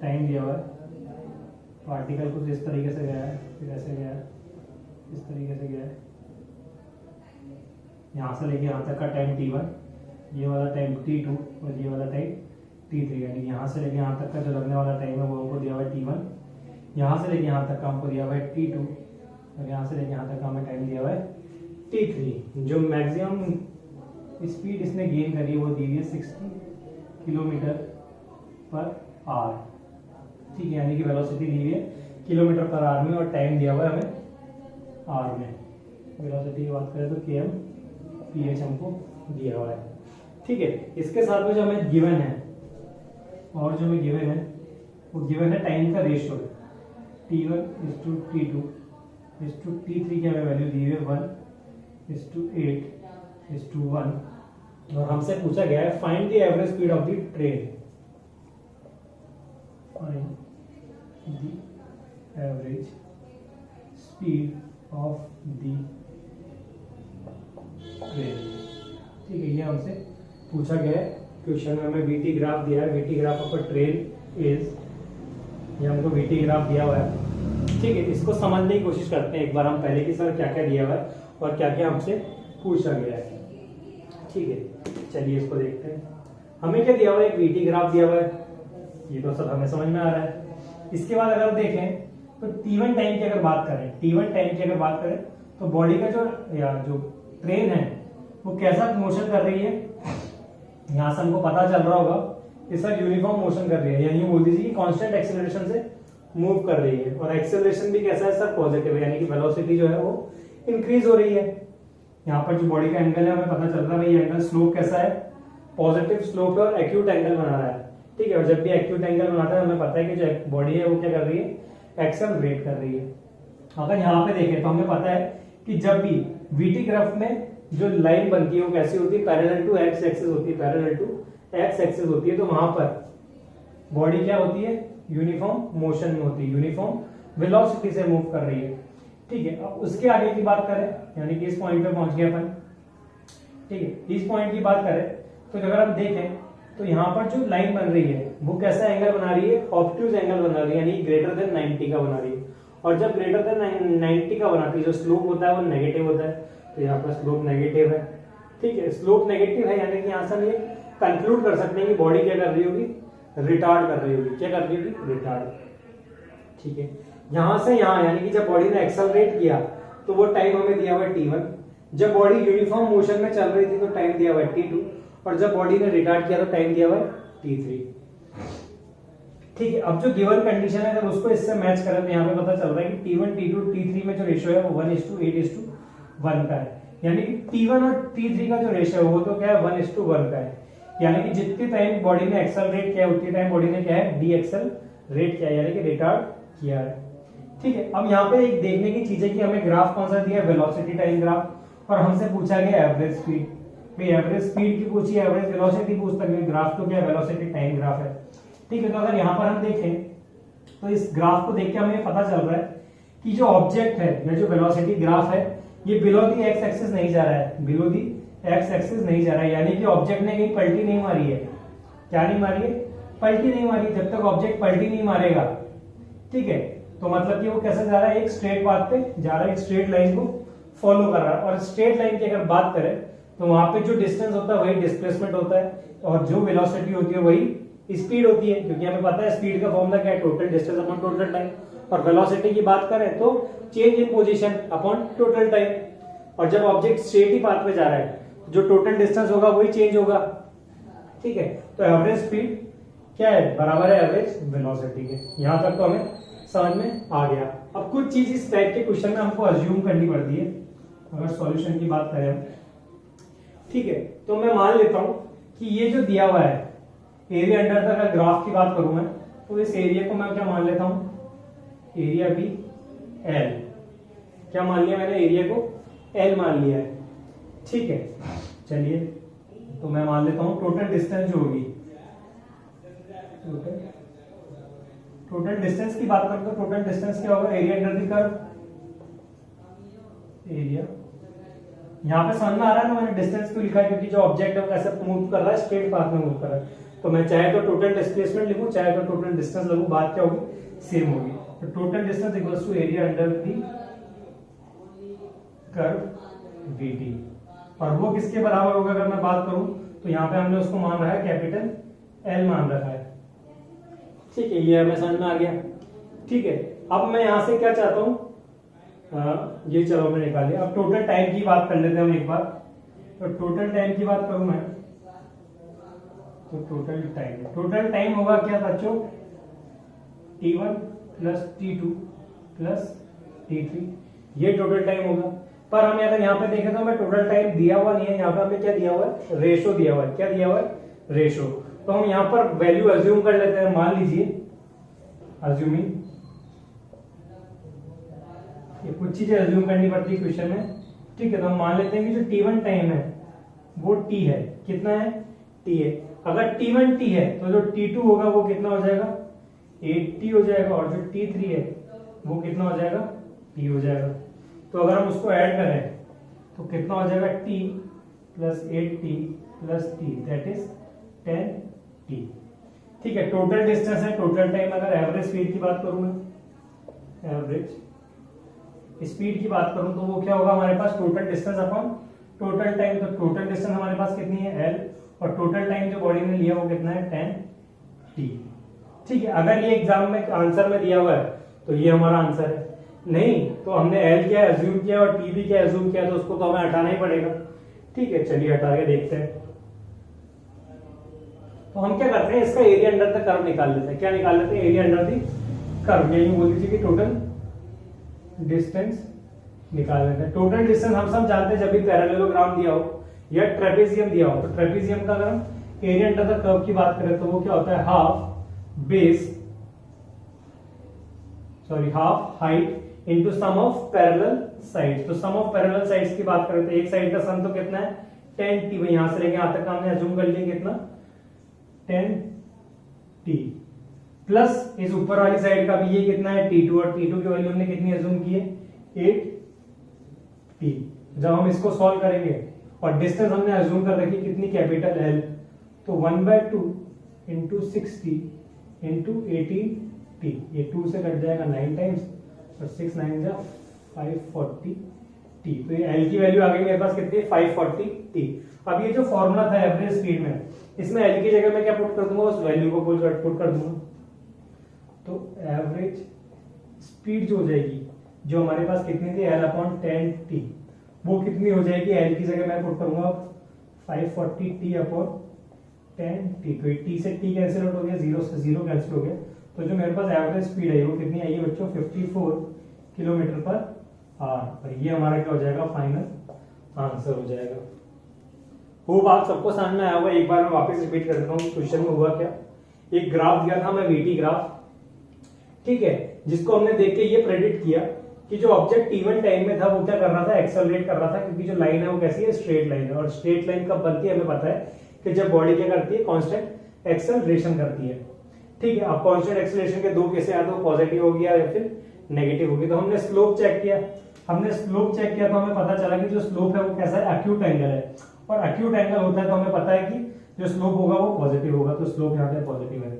S1: टाइम दिया हुआ है, पार्टिकल कुछ इस तरीके से गया है, फिर ऐसे गया है, इस तरीके से गया है, यहाँ से लेके यहाँ तक का टाइम t1, ये वाला टाइम t2 और ये वाला टाइम t3, यानी यहाँ से लेके यहाँ तक का जो लगने वाला टाइम है वो हमको दिया हुआ है t1, यहाँ से लेके यहाँ तक का हमको दिया हुआ है t2, और यहाँ से लेके यहाँ तक का हमें टाइम दिया हुआ है t3। जो मैक्सिमम स्पीड इसने गेन करी है वो दी हुई है 60 किलोमीटर पर आवर। ठीक है, यानी कि वेलोसिटी दी हुई है किलोमीटर पर आवर में, और टाइम दिया हुआ है हमें आर में। वेलोसिटी की बात करें तो km/h हमको दिया हुआ है। ठीक है, इसके साथ में जो हमें गिवन है, और जो हमें गिवन है वो गिवन है टाइम का रेशियो, t1:t2:t3 की हमें वैल्यू दी हुई है 1:8:1, और हमसे पूछा गया है find the average speed of the train. Find the average speed of the train. ठीक है, ये हमसे पूछा गया है क्वेश्चन में। हमें वीटी ग्राफ दिया है, VT graph of a train is, ये हमको वीटी ग्राफ दिया हुआ है। ठीक है, इसको समझने की कोशिश करते हैं एक बार हम पहले की सर क्या क्या दिया हुआ है और क्या क्या हमसे पूछा गया है। ठीक है, चलिए इसको देखते हैं। हमें क्या दिया हुआ है, एक वीटी ग्राफ दिया हुआ है, ये तो सब हमें समझ में आ रहा है। इसके बाद अगर देखें तो T1 टाइम की अगर बात करें, T1 टाइम की अगर बात करें तो बॉडी का जो ट्रेन है वो कैसा मोशन कर रही है, यहां से हमको पता चल रहा होगा कि सर यूनिफॉर्म मोशन कर रही है, यानी बोल दीजिए कि कांस्टेंट एक्सेलरेशन से मूव कर रही है। और एक्सेलरेशन भी कैसा है सर, पॉजिटिव है, यानी कि वेलोसिटी जो है वो इंक्रीज हो रही है। यहाँ पर जो बॉडी का एंगल है हमें पता चल रहा है भाई एंगल स्लोप कैसा है, पॉजिटिव स्लोप है और एक्यूट एंगल बना रहा है। ठीक है, और जब भी एक्यूट एंगल बनाता है हमें पता है कि जो बॉडी है वो क्या कर रही है, एक्सेलरेट कर रही है। अगर यहाँ पे देखें तो हमें पता है कि जब भी वीटी ग्राफ में जो लाइन बनती है वो कैसी होती है, पैरेलल टू एक्स एक्सिस होती है, पैरेलल टू एक्स एक्सिस होती है। तो वहां पर बॉडी क्या होती है, यूनिफॉर्म मोशन में होती है, यूनिफॉर्म वेलोसिटी से मूव कर रही है। ठीक है, अब उसके आगे की बात करें, यानी कि इस पॉइंट पे पहुंच गए अपन। ठीक है, इस पॉइंट की बात करें तो अगर हम देखें तो यहाँ पर जो लाइन बन रही है वो कैसा एंगल बना रही है, ऑब्ट्यूज एंगल बना रही है, यानी ग्रेटर देन 90 का बना रही है। और जब ग्रेटर देन 90 का बनाती है, जो स्लोप होता है वो नेगेटिव होता है, तो यहाँ पर स्लोप नेगेटिव है। ठीक है, स्लोप नेगेटिव है, यानी कि यहाँ से हम ये कंक्लूड कर सकते हैं कि बॉडी क्या कर रही होगी, रिटार्ड कर रही होगी। क्या कर रही होगी, रिटार्ड। ठीक है, यहां से यहां, यानी कि जब बॉडी ने एक्सेलरेट किया तो वो टाइम हमें दिया हुआ है T1, जब बॉडी यूनिफॉर्म मोशन में चल रही थी तो टाइम दिया हुआ है T2, और जब बॉडी ने रिटार्ड किया तो टाइम दिया हुआ है T3। ठीक है, अब जो गिवन कंडीशन है अगर उसको इससे मैच करें तो यहाँ पे पता चल रहा है कि T1 T2 T3 में जो रेशियो है वो 1:8:1 का है, यानी कि T1 और T3 का जो रेशियो है वो तो क्या है, 1:1 का है। यानी कि जितनी टाइम बॉडी ने एक्सेलरेट किया उतनी टाइम बॉडी ने क्या है, डी एक्सेलरेट किया, यानी कि रिटार्ड किया है। ठीक है, अब यहाँ पे एक देखने की चीज है कि हमें ग्राफ कौन सा दिया है, वेलोसिटी टाइम ग्राफ, और हमसे पूछा गया एवरेज स्पीड। भाई एवरेज स्पीड की पूछी, एवरेज वेलोसिटी पूछता है, ग्राफ तो क्या है, वेलोसिटी टाइम ग्राफ है। ठीक है, तो अगर यहाँ पर हम देखें तो इस ग्राफ को देख के हमें पता चल रहा है कि जो ऑब्जेक्ट है या जो वेलोसिटी ग्राफ है ये बिलो दी एक्स एक्सिस नहीं जा रहा है, बिलो दी एक्स एक्सिस नहीं जा रहा है, यानी कि ऑब्जेक्ट ने कहीं पलटी नहीं मारी है। क्या नहीं मारी है, पलटी नहीं मारी। जब तक ऑब्जेक्ट पलटी नहीं मारेगा, ठीक है, तो मतलब कि वो कैसे जा रहा है, एक स्ट्रेट पाथ पे जा रहा है, एक स्ट्रेट लाइन को फॉलो कर रहा है। और स्ट्रेट लाइन की अगर बात करें तो वहां पे जो डिस्टेंस होता है वही डिस्प्लेसमेंट होता है, और जो वेलोसिटी होती है वही स्पीड होती है, क्योंकि हमें पता है स्पीड का फॉर्मूला क्या है, total distance upon total time. और वेलोसिटी की बात करें तो change in position upon total time. और जब ऑब्जेक्ट स्ट्रेट ही पाथ पे जा रहा है जो टोटल डिस्टेंस होगा वही चेंज होगा। ठीक है, तो एवरेज स्पीड क्या है, बराबर है एवरेज वेलोसिटी के। यहां तक तो हमें समझ में आ गया। अब कुछ चीज इस टाइप के क्वेश्चन में हमको अज्यूम करनी पड़ती है अगर सॉल्यूशन की बात करें हम। ठीक है, तो मैं मान लेता हूं कि ये जो दिया हुआ है area under the curve, graph की बात करूं मैं तो इस एरिया को मैं क्या मान लेता हूं, एरिया बी एल। क्या मान लिया मैंने, एरिया को एल मान लिया है। ठीक है, चलिए तो मैं मान लेता हूं टोटल डिस्टेंस जो होगी, टोटल डिस्टेंस की बात करें तो टोटल डिस्टेंस क्या होगा, area under the curve, area. यहां पे समझ में आ रहा है ना मैंने डिस्टेंस क्यों लिखा है, क्योंकि जो ऑब्जेक्ट है वो कैसे मूव कर रहा है, स्ट्रेट पाथ में मूव कर रहा है। तो मैं चाहे तो टोटल डिस्प्लेसमेंट लिखूं, चाहे तो टोटल डिस्टेंस लिखूं, बात क्या होगी, सेम होगी। तो total distance equals to area under the curve v t. और वो किसके बराबर होगा अगर मैं बात करूं तो यहाँ पे हमने उसको मान रखा है कैपिटल एल मान रखा है। ठीक है, ये हमें समझ में आ गया। ठीक है, अब मैं यहां से क्या चाहता हूं, ये चलो मैं निकाल लिया। अब टोटल टाइम की बात कर लेते हैं हम एक बार। तो टोटल टाइम की बात करूं मैं तो टोटल टाइम होगा क्या बच्चों, T1 plus T2 plus T3, ये टोटल टाइम होगा। पर हमें अगर यहाँ पे देखें तो हमें टोटल टाइम दिया हुआ नहीं है, यहाँ पे हमें क्या दिया हुआ है, रेशो दिया हुआ है। क्या दिया हुआ है, रेशो। तो हम यहाँ पर वैल्यू अज्यूम कर लेते हैं। मान लीजिए अज्यूमिंग, ये कुछ चीजें अज्यूम करनी पड़ती है क्वेश्चन में। ठीक है, तो हम मान लेते हैं कि जो T1 टाइम है वो T है, कितना है, T है। अगर T1 T है तो जो T2 होगा वो कितना हो जाएगा, 8T हो जाएगा, और जो T3 है वो कितना हो जाएगा, T हो जाएगा। तो अगर हम उसको ऐड करें तो कितना हो जाएगा, T plus 8T plus T, that is 10T। ठीक है, टोटल डिस्टेंस है, टोटल टाइम। अगर एवरेज स्पीड की बात करूं मैं, एवरेज स्पीड की बात करूं तो वो क्या होगा हमारे पास, total distance upon total time. तो टोटल डिस्टेंस हमारे पास कितनी है, L, और टोटल टाइम जो बॉडी ने लिया वो कितना है 10t। ठीक है, अगर ये एग्जाम में आंसर में दिया हुआ है तो ये हमारा आंसर है, नहीं तो हमने एल क्या एज्यूम किया और टी भी क्या एज्यूम किया, तो उसको तो हमें हटाना ही पड़ेगा। ठीक है, चलिए हटा के देखते हैं। तो हम क्या करते हैं, इसका एरिया अंडर द कर्व निकाल लेते हैं। क्या निकाल लेते हैं, एरिया अंडर द कर्व, यही बोल दीजिए कि टोटल डिस्टेंस निकाल लेते हैं। टोटल डिस्टेंस हम सब जानते हैं, जब भी पैरेललोग्राम दिया हो या ट्रेपेजियम दिया हो, तो ट्रेपेजियम का अगर हम एरिया अंडर द कर्व की बात करें तो वो क्या होता है, half height into sum of parallel sides. तो सम ऑफ पैरेलल साइड्स की बात करें तो एक साइड का सम तो कितना है 10t, भाई यहां से लेके यहां तक हमने अज्यूम कर लिया कितना 10t, प्लस इस ऊपर वाली साइड का भी ये कितना है t2, और t2 की वैल्यू हमने कितनी अज्यूम की है 8t। जब हम इसको सॉल्व करेंगे और डिस्टेंस हमने अज्यूम कर रखी कितनी कैपिटल L, तो 1/2 इंटू 60 इंटू 18t, ये 2 से कट जाएगा 9 टाइम्स और 6 9 जा 540t। तो ये L की वैल्यू आ गई मेरे पास कितनी 540t। अब ये जो फॉर्मूला था एवरेज स्पीड में, इसमें L की जगह मैं क्या पुट कर दूंगा, उस वैल्यू को पुट कर दूंगा। तो एवरेज स्पीड जो हो जाएगी, जो हमारे पास कितनी थी L/10t, वो कितनी हो जाएगी, L की जगह मैं पुट करूंगा 540t/10t। तो t से t कैंसिल आउट हो गया, 0 से 0 कैंसिल हो गया, तो जो मेरे पास एवरेज स्पीड है वो कितनी आई है बच्चों 54 किलोमीटर पर आवर। और ये हमारा क्या हो जाएगा, फाइनल आंसर हो जाएगा। होप आप सबको समझ में आया होगा। एक बार मैं वापस रिपीट कर देता हूँ क्वेश्चन में हुआ क्या। एक ग्राफ दिया था मैं वीटी ग्राफ, ठीक है, जिसको हमने देख के ये प्रेडिक्ट किया कि जो ऑब्जेक्ट t1 टाइम में था वो क्या कर रहा था, एक्सेलरेट कर रहा था, क्योंकि जो लाइन है वो कैसी है, स्ट्रेट लाइन है। और स्ट्रेट लाइन कब बनती है हमें पता है कि जब बॉडी क्या करती है, कांस्टेंट एक्सेलरेशन करती है। ठीक है, अब कांस्टेंट एक्सेलरेशन के दो केसेस आते हैं, पॉजिटिव होगी या फिर नेगेटिव होगी। तो हमने स्लोप चेक किया, तो हमें पता चला कि जो स्लोप है वो कैसा है, एक्यूट एंगल है, और एक्यूट एंगल होता है तो हमें पता है कि जो स्लोप होगा वो पॉजिटिव होगा, तो स्लोप यहाँ पे पॉजिटिव है।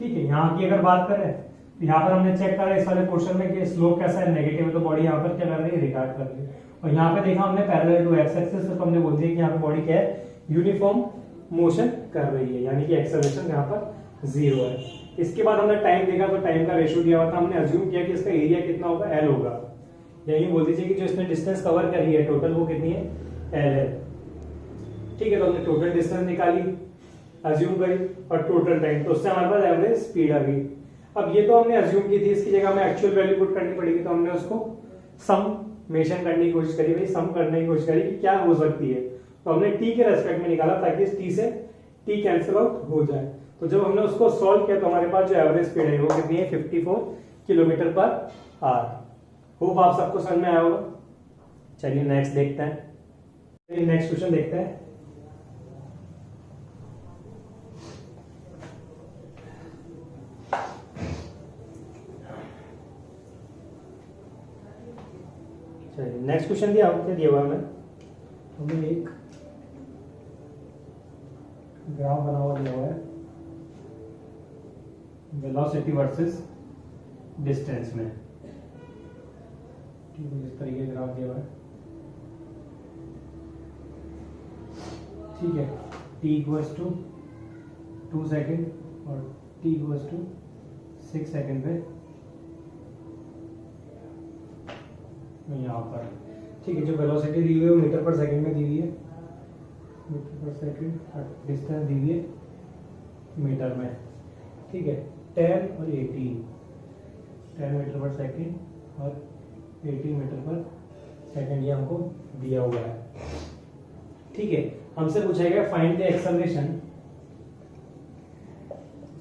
S1: ठीक है, यहाँ की अगर बात करें तो यहाँ पर हमने चेक करा इस वाले पोर्शन में कि स्लोप कैसा है, नेगेटिव है, तो बॉडी यहाँ पर क्या कर रही है, रिटार्ड कर रही है। और यहाँ पे देखा हमने पैरेलल टू एक्स एक्सिस, तो हमने बोल दिया कि यहाँ पे बॉडी क्या है, यूनिफॉर्म मोशन कर रही है, यानी कि एक्सेलरेशन यहाँ पर 0 है। इसके बाद हमने टाइम देखा, तो टाइम का रेशियो दिया हुआ था, हमने अज्यूम किया कि इसका एरिया कितना होगा, L होगा। यही बोल दीजिए कि जो इसने डिस्टेंस कवर करी है टोटल वो कितनी है, L है। ठीक है, तो हमने टोटल डिस्टेंस निकाली, अज्यूम करी, और टोटल टाइम, तो उससे हमारे पास एवरेज स्पीड आ गई। अब ये तो हमने अज्यूम की थी, इसकी जगह हमें एक्चुअल वैल्यू पुट करनी पड़ेगी, तो हमने उसको समेशन करने की कोशिश करी, भाई सम करने की कोशिश करी कि क्या हो सकती है। तो हमने t के रेस्पेक्ट में निकाला ताकि इस t से t कैंसिल आउट हो जाए। तो जब हमने उसको सॉल्व किया तो हमारे पास जो एवरेज स्पीड है वो कितनी है, 54 किलोमीटर पर आवर। होप आप सबको समझ में आया होगा। चलिए नेक्स्ट देखते हैं, नेक्स्ट क्वेश्चन देखते हैं। चलिए नेक्स्ट क्वेश्चन दिया हुआ हमें एक ग्राफ बना हुआ दिया हुआ है वेलोसिटी वर्सेस डिस्टेंस में। इस तरीके का ग्राफ दिया हुआ है, ठीक है, t इक्वल्स टू 2 सेकेंड और t इक्वल्स टू 6 सेकेंड पे यहाँ पर। ठीक है, जो वेलोसिटी दी हुई है वो मीटर पर सेकंड में दी हुई है, मीटर पर सेकंड, और डिस्टेंस दी हुई है मीटर में। ठीक है, 10 और 18, 10 मीटर पर सेकंड और 18 मीटर पर सेकंड ये हमको दिया हुआ है। ठीक है, हमसे पूछा गया find the acceleration,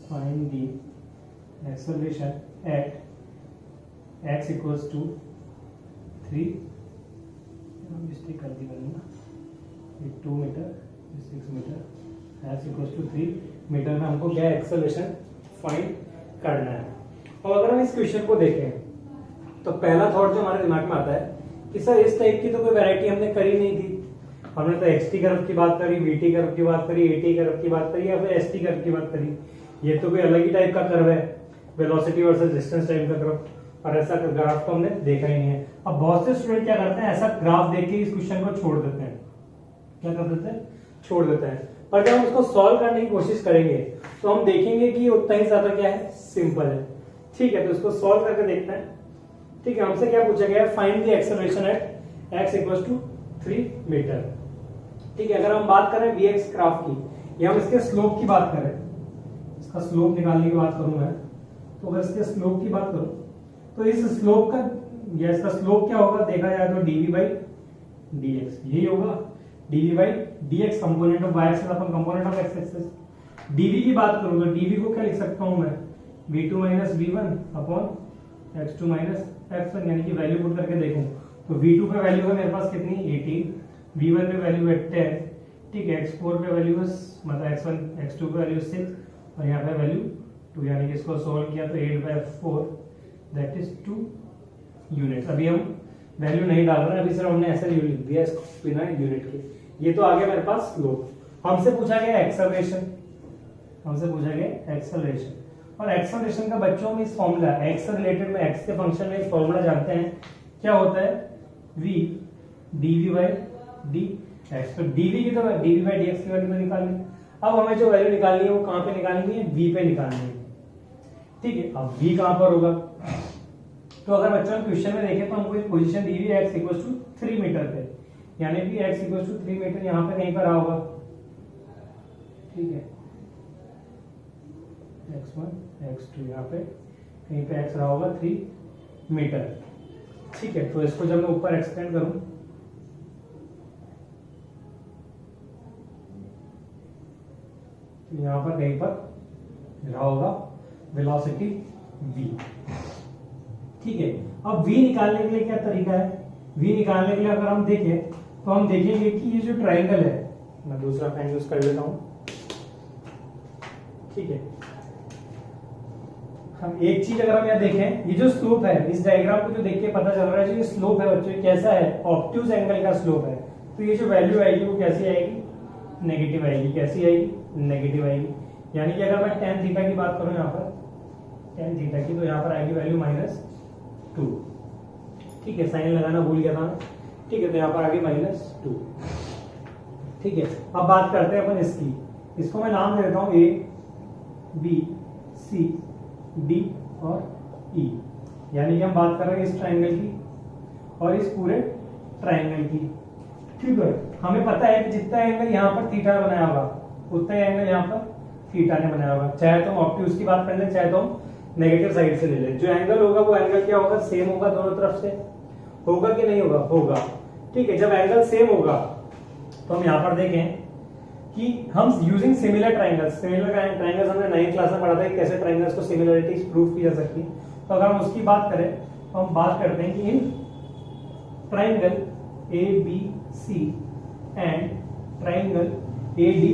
S1: find the acceleration at x equals to 3, mistake कर दी मैंने ना, 2 metre 6 metre, x equals to 3 metre में हमको क्या एक्सेलरेशन फाइंड करना है। और अगर हम इस क्वेश्चन को देखें तो पहला थॉट जो हमारे दिमाग में आता है कि सर इस टाइप की तो कोई वैरायटी हमने करी नहीं थी, हमने तो xt कर्व की बात करी, vt कर्व की बात करी, at कर्व की बात करी, या फिर st कर्व की बात करी। ये तो कोई अलग ही टाइप का कर्व है, वेलोसिटी वर्सेस डिस्टेंस टाइप का कर्व, और ऐसा ग्राफ तो हमने देखा ही नहीं है। अब बहुत से स्टूडेंट क्या करते हैं, ऐसा ग्राफ देख के इस क्वेश्चन को छोड़ देते हैं। क्या कर देते हैं, छोड़ देता है, पर जब हम उसको सॉल्व करने की कोशिश करेंगे तो हम देखेंगे कि उतना ही ज्यादा क्या है, सिंपल है। ठीक है, तो इसको सॉल्व करके देखते हैं। ठीक है, हमसे क्या पूछा गया है, find the acceleration at x equal to 3 metre. ठीक है, अगर हम बात करें vx ग्राफ की, या हम इसके स्लोप की बात करें, इसका स्लोप निकालने की बात करूं मैं, तो अगर इसके स्लोप की बात करूं तो इस स्लोप का या इसका स्लोप क्या होगा, देखा जाए तो dv बाई dx, यही होगा dv by dx, component of y axis upon component of x axis. dv की बात करूं तो dv को क्या लिख सकता हूं मैं, v2 minus v1 upon x2 minus x1, यानी कि वैल्यू पुट करके देखूं तो v2 पे वैल्यू है मेरे पास कितनी 18, v1 पे वैल्यू है 10, ठीक है, x4 पे वैल्यू है मतलब x1 x2 पे वैल्यू 6 और यहाँ पे वैल्यू 2, यानी कि इसको सॉल्व किया तो 8/4 दैट इज 2 यूनिट। अभी हम वैल्यू नहीं डाल रहे हैं, अभी सिर्फ हमने ऐसे लिख दिया इसको बिना यूनिट के। ये तो आ गया मेरे पास स्लोप। हमसे पूछा गया एक्सेलरेशन, हमसे पूछा गया एक्सेलरेशन, और एक्सेलरेशन का बच्चों में इस फॉर्मूला x से रिलेटेड में x के फंक्शन में एक फॉर्मूला जानते हैं, क्या होता है, v dv बाई dx। तो dv की तो dv बाई dx की वैल्यू तो निकालनी, अब हमें जो वैल्यू निकालनी है वो कहां पे निकालनी है, v पे निकालनी है। ठीक है, अब v कहां पर होगा, तो अगर बच्चों क्वेश्चन में देखें तो हमको एक पोजीशन दी हुई है x इक्वल टू 3 मीटर पे, यानी कि x इक्वल टू 3 मीटर यहाँ पे कहीं पर आ होगा। ठीक है, x1 x2 यहाँ पे कहीं पे x रहा होगा 3 मीटर। ठीक है, तो इसको जब मैं ऊपर एक्सटेंड करूं तो यहाँ पर कहीं पर रहा होगा वेलोसिटी v। ठीक है, अब v निकालने के लिए क्या तरीका है, v निकालने के लिए अगर हम देखें तो हम देखेंगे कि ये जो ट्रायंगल है, मैं दूसरा पेन यूज कर लेता हूं। ठीक है, हम एक चीज अगर हम यहाँ देखें, ये जो स्लोप है, इस डायग्राम को जो देख के पता चल रहा है जो ये स्लोप है बच्चों कैसा है, ऑब्ट्यूज एंगल का स्लोप है। तो ये जो वैल्यू आएगी वो कैसी आएगी, नेगेटिव आएगी। कैसी आएगी, नेगेटिव आएगी। यानी कि अगर मैं tan थीटा की बात करूं यहाँ पर, tan थीटा की, तो यहाँ पर आएगी वैल्यू -2। ठीक है, साइन लगाना भूल गया था। ठीक है, तो यहाँ पर आ गई -2। ठीक है, अब बात करते हैं अपन इसकी, इसको मैं नाम दे देता हूँ A B C D और E, यानी कि हम बात कर रहे हैं इस ट्रायंगल की और इस पूरे ट्रायंगल की। ठीक है, हमें पता है कि जितना एंगल यहाँ पर थीटा बनाया होगा उतना एंगल यहाँ पर थीटा ने बनाया होगा। चाहे तो हम ऑब्ट्यूज की बात कर लें, चाहे तो हम नेगेटिव साइड से ले लें, जो एंगल होगा वो एंगल क्या होगा, सेम होगा दोनों तरफ से। होगा कि नहीं होगा, होगा। ठीक है, जब एंगल सेम होगा तो हम यहाँ पर देखें कि हम using similar triangles, similar triangles हमने 9th क्लास में पढ़ा था कि कैसे ट्रायंगल्स को सिमिलरिटीज प्रूव की जा सकती है। तो अगर हम उसकी बात करें तो हम बात करते हैं कि in triangle ABC and triangle ADE,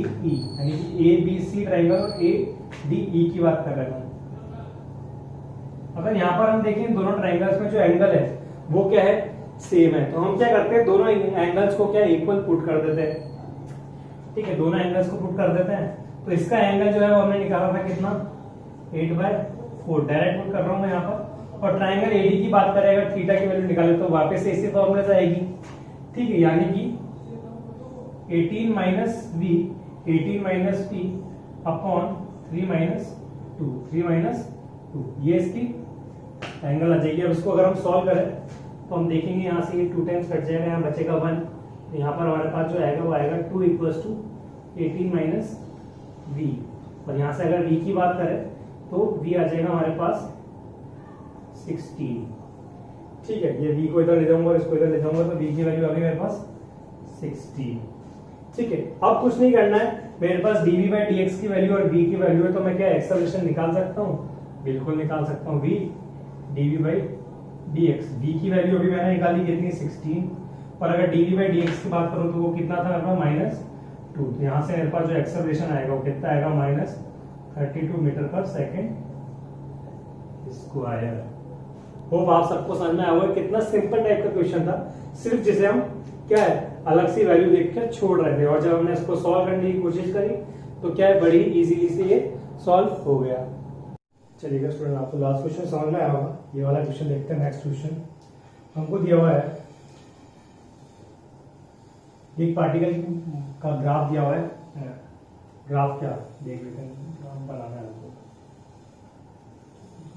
S1: यानी कि ABC ट्रायंगल और ADE की बात कर रहे हैं। अगर यहाँ पर हम देखें दोनों ट्रायंगल्स में जो एंगल है वो क्या है, सेम है, तो हम क्या करते हैं, दोनों एंगल्स को क्या इक्वल पुट कर देते हैं। ठीक है, दोनों एंगल्स को पुट कर देते हैं। तो इसका एंगल जो है वो हमने निकाला था कितना, 8/4, डायरेक्ट पुट कर रहा हूं मैं यहाँ पर। और ट्रायंगल AD की बात करें, अगर थीटा की वैल्यू निकाले तो वापस से इसी फॉर्मूले से आएगी। ठीक है, यानी कि 18 minus v 18 minus p upon 3 - 2, ये इसकी एंगल आ जाएगी। अब इसको अगर हम सॉल्व करें तो हम देखेंगे यहाँ से ये 2 टाइम्स कट जाएगा, यहाँ बचेगा 1, तो यहाँ पर हमारे पास जो आएगा वो आएगा 2 = 18 माइनस v, और यहाँ से अगर v की बात करें तो v आ जाएगा हमारे पास 16। ठीक है, ये v को इधर ले जाऊंगा और इसको इधर ले जाऊंगा तो v की वैल्यू आ गई मेरे पास 16। ठीक है, अब कुछ नहीं करना है, मेरे पास dv बाई dx की वैल्यू और v की वैल्यू है, तो मैं क्या एक्सेलरेशन निकाल सकता हूँ, बिल्कुल निकाल सकता हूँ। v dv by dx, v की वैल्यू अभी मैंने निकाली कितनी, 16, और अगर dv बाई dx की बात करूँ तो वो कितना था मेरे पास -2, तो यहाँ से मेरे पास जो एक्सेलरेशन आएगा वो कितना आएगा, -32 मीटर पर सेकेंड स्क्वायर। होप आप सबको समझ में आया होगा, कितना सिंपल टाइप का क्वेश्चन था, सिर्फ जिसे हम क्या है अलग सी वैल्यू देखकर छोड़ रहे थे, और जब हमने इसको सॉल्व करने की कोशिश करी तो क्या है बड़ी इजीली से ये सॉल्व हो गया। चलिएगा स्टूडेंट, आपको लास्ट क्वेश्चन समझ में आया होगा, ये वाला क्वेश्चन देखते हैं। नेक्स्ट क्वेश्चन हमको दिया हुआ है एक पार्टिकल का ग्राफ दिया हुआ है, ग्राफ क्या देख लेते हैं, ग्राफ बनाना है हमको।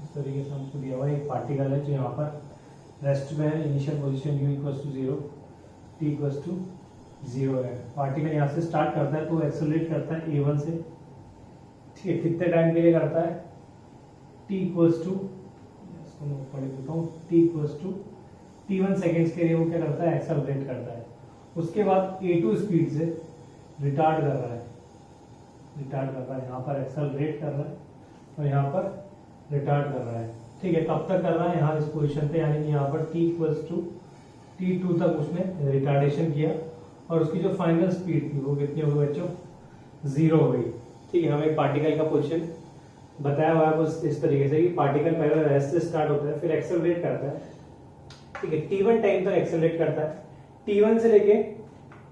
S1: इस तरीके से हमको दिया हुआ है एक पार्टिकल है जो यहाँ पर रेस्ट में है, initial position u equals to 0, t equals to 0 है। पार्टिकल यहाँ से स्टार्ट करता है तो एक्सेलरेट करता है a1 से, ठीक है, कितने टाइम के लिए करता है, t इक्वल्स टू, इसको मैं पढ़ देता हूँ, t equals to t1 seconds के लिए वो क्या करता है, एक्सेलरेट करता है। उसके बाद a2 स्पीड से रिटार्ड कर रहा है, यहाँ पर एक्सेलरेट कर रहा है और यहाँ पर रिटार्ड कर रहा है, ठीक है। कब तक कर रहा है, यहाँ इस पोजीशन पे, यानी कि यहाँ पर t इक्वल्स टू t2 तक उसने रिटार्डेशन किया और उसकी जो फाइनल स्पीड थी वो कितनी हो गई बच्चों, 0 हो गई, ठीक है। हमें एक पार्टिकल का पोजीशन बताया हुआ है बस इस तरीके से कि पार्टिकल पहले रेस्ट से स्टार्ट होता है, फिर एक्सेलरेट करता है, ठीक है, t1 टाइम तक एक्सेलरेट करता है, t1 से लेके,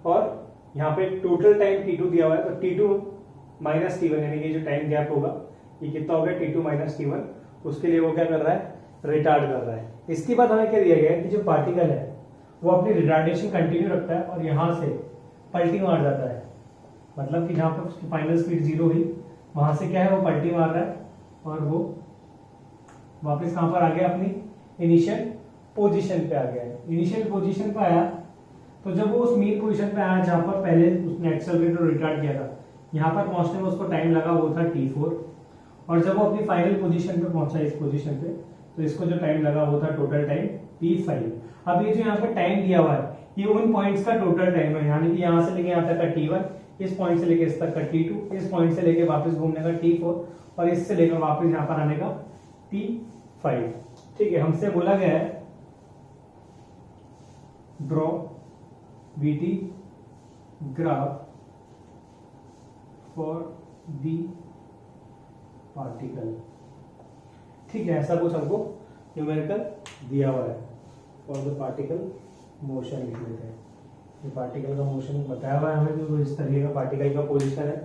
S1: और यहाँ पे टोटल टाइम t2 दिया हुआ है, तो t2 माइनस t1 यानी कि जो टाइम गैप होगा ये कितना हो गया, t2 माइनस t1, उसके लिए वो क्या कर रहा है, रिटार्ड कर रहा है। इसके बाद हमें क्या दिया गया है कि जो पार्टिकल है वो अपनी रिटार्डेशन कंटिन्यू रखता है और यहाँ से पलटी मार जाता है, मतलब कि जहाँ पर उसकी फाइनल स्पीड 0 हुई वहां से क्या है, वो पलटी मार रहा है और वो वापस कहां पर आ गया, अपनी इनिशियल पोजीशन पे आ गया है। इनिशियल पोजीशन पे आया तो जब वो उस मीन पोजीशन पे आया जहां पर पहले उसने एक्सेलरेट और रिटार्ड किया था, यहाँ पर पहुंचने में उसको टाइम लगा वो था t4, और जब वो अपनी फाइनल पोजीशन पे पहुंचा इस पोजीशन पे, तो इसको जो टाइम लगा वो था टोटल टाइम t5। अब ये जो यहाँ पर टाइम दिया हुआ है ये उन पॉइंट्स का टोटल टाइम है, यानी कि यहाँ से लेके यहाँ तक का t1, इस पॉइंट से लेके इस तक का t2, इस पॉइंट से लेके वापस घूमने का t4, और इससे लेकर वापस यहाँ पर आने का t5, ठीक है। हमसे बोला गया है draw vt graph for the particle, ठीक है, ऐसा कुछ हमको न्यूमेरिकल दिया हुआ है। फॉर द पार्टिकल मोशन लिख लेते हैं, ये पार्टिकल का मोशन बताया हुआ है हमें, जो इस तरीके का पार्टिकल का पोजीशन है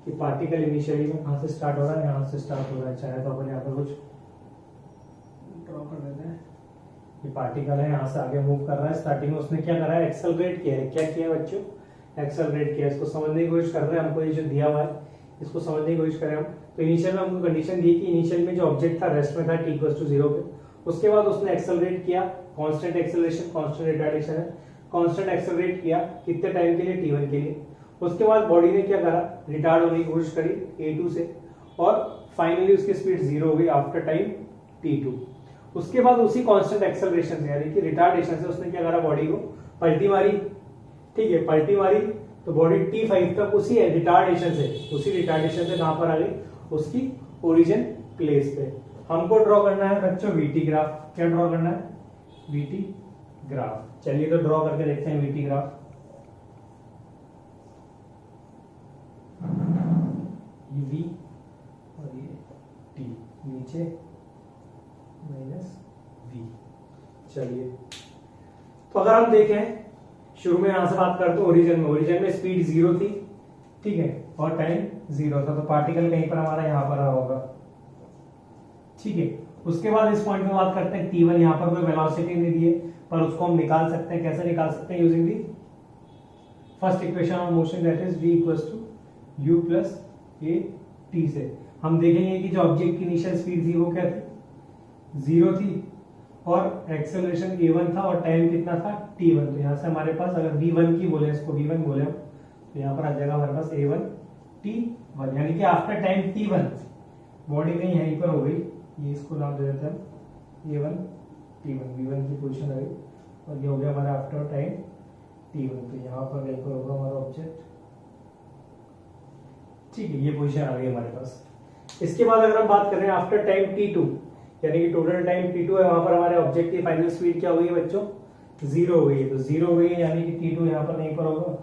S1: कि पार्टिकल इनिशियली में कहां से स्टार्ट हो रहा है, यहाँ से स्टार्ट हो रहा है। चाहे तो अपन यहाँ पर कुछ ड्रॉ कर देते हैं, ये पार्टिकल है यहाँ से आगे मूव कर रहा है, स्टार्टिंग में उसने क्या करा है, एक्सेलरेट किया है। क्या किया बच्चों, एक्सेलरेट किया। इसको समझने की कोशिश कर रहे हैं, हमको ये जो दिया हुआ है इसको समझने की कोशिश करें हम। तो इनिशियल में हमको कंडीशन दी कि इनिशियल में जो ऑब्जेक्ट था रेस्ट में था t इक्वल्स टू 0 पे, उसके बाद उसने एक्सेलरेट किया, कांस्टेंट एक्सेलरेशन कांस्टेंट रिटार्डेशन है, कांस्टेंट एक्सेलरेट किया कितने टाइम के लिए, t1 के लिए। उसके बाद बॉडी ने क्या करा, रिटार्ड होने की कोशिश करी a2 से, और फाइनली उसकी स्पीड 0 हो गई आफ्टर टाइम t2। उसके बाद उसी कांस्टेंट एक्सेलरेशन से यानी कि रिटार्डेशन से उसने क्या करा, बॉडी को पलटी मारी, ठीक है, पलटी मारी तो बॉडी t5 तक उसी रिटार्डेशन से कहां पर आ गई, उसकी ओरिजिन प्लेस पे। हमको ड्रॉ करना है बच्चों vt ग्राफ। क्या ड्रॉ करना है, vt ग्राफ। चलिए तो ड्रॉ करके देखते हैं vt ग्राफ। ये v और ये t, नीचे माइनस v। चलिए तो अगर हम देखें शुरू में यहां से बात करते हैं ओरिजिन में स्पीड 0 थी, ठीक है, और टाइम 0 था, तो पार्टिकल कहीं पर हमारा यहां पर होगा, ठीक है। उसके बाद इस पॉइंट में बात करते हैं t1, यहां पर कोई वेलोसिटी नहीं दी है पर उसको हम निकाल सकते हैं। कैसे निकाल सकते हैं, using the first equation of motion that is v equals to u plus a t से। हम देखेंगे कि जो ऑब्जेक्ट की इनिशियल स्पीड थी वो क्या थी, 0 थी, और एक्सेलरेशन a1 था और टाइम कितना था t1। तो यहाँ से हमारे पास अगर v1 की बोले, इसको v1 बोले हम, तो यहाँ पर आ जाएगा हमारे पास a1 t1, यानी कि आफ्टर टाइम t1 बॉडी कहीं यहीं पर हो गई, ये इसको नाम दे देते हैं a1 t1, v1 की पोजीशन आ गई, और ये हो गया हमारा आफ्टर टाइम t1। तो यहाँ पर कहीं पर होगा हमारा ऑब्जेक्ट, ठीक है, ये पोजीशन आ गई हमारे पास। इसके बाद अगर हम बात कर रहे हैं आफ्टर टाइम t2, यानी कि टोटल टाइम t2 है, वहां पर हमारे ऑब्जेक्ट की फाइनल स्पीड क्या हो गई बच्चों, 0 हो गई है। तो 0 हो गई है यानी कि t2 यहाँ पर नहीं पर होगा,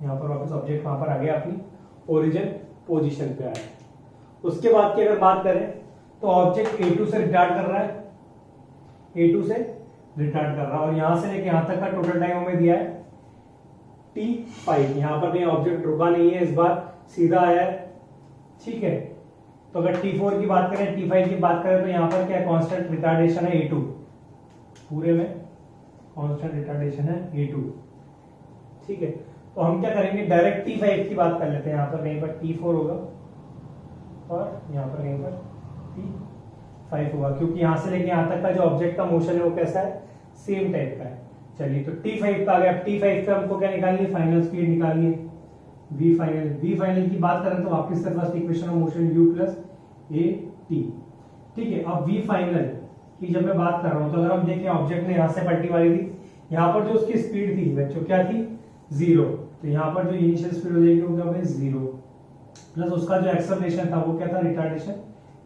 S1: यहाँ पर वापस ऑब्जेक्ट कहां पर आ गया, अपनी ओरिजिन पोजीशन पे आया। उसके बाद की अगर बात करें तो ऑब्जेक्ट a2 से रिटार्ड कर रहा है, a2 से रिटार्ड कर रहा है, और यहां से लेके यहां तक का टोटल टाइम हमें दिया है t5। यहाँ पर कहीं ऑब्जेक्ट रुका नहीं है, इस बार सीधा आया है, ठीक है। तो अगर t4 की बात करें, t5 की बात करें, तो यहाँ पर क्या कांस्टेंट रिटार्डेशन है a2, पूरे में कांस्टेंट रिटार्डेशन है a2। ठीक है, तो हम क्या करेंगे, डायरेक्ट T5 की बात कर लेते हैं। यहाँ पर कहीं पर T4 होगा और यहाँ पर कहीं पर T5 होगा, क्योंकि यहाँ से लेके यहाँ तक का जो ऑब्जेक्ट का मोशन है वो कैसा है, सेम टाइप का है। चलिए, तो T5 का आ गया। T5 पे हमको क्या निकालनी है, फाइनल स्पीड निकालनी है, v फाइनल। v फाइनल की बात करें तो वापस से first equation of motion u plus a t। ठीक है, अब v फाइनल की जब मैं बात कर रहा हूं तो अगर हम देखें ऑब्जेक्ट ने यहां से पलटी मारी थी, यहाँ पर जो उसकी स्पीड थी बच्चों क्या थी, 0। तो यहाँ पर जो इनिशियल स्पीड हो जाएगी वो क्या होगी, 0 प्लस उसका जो एक्सेलरेशन था वो क्या था, रिटार्डेशन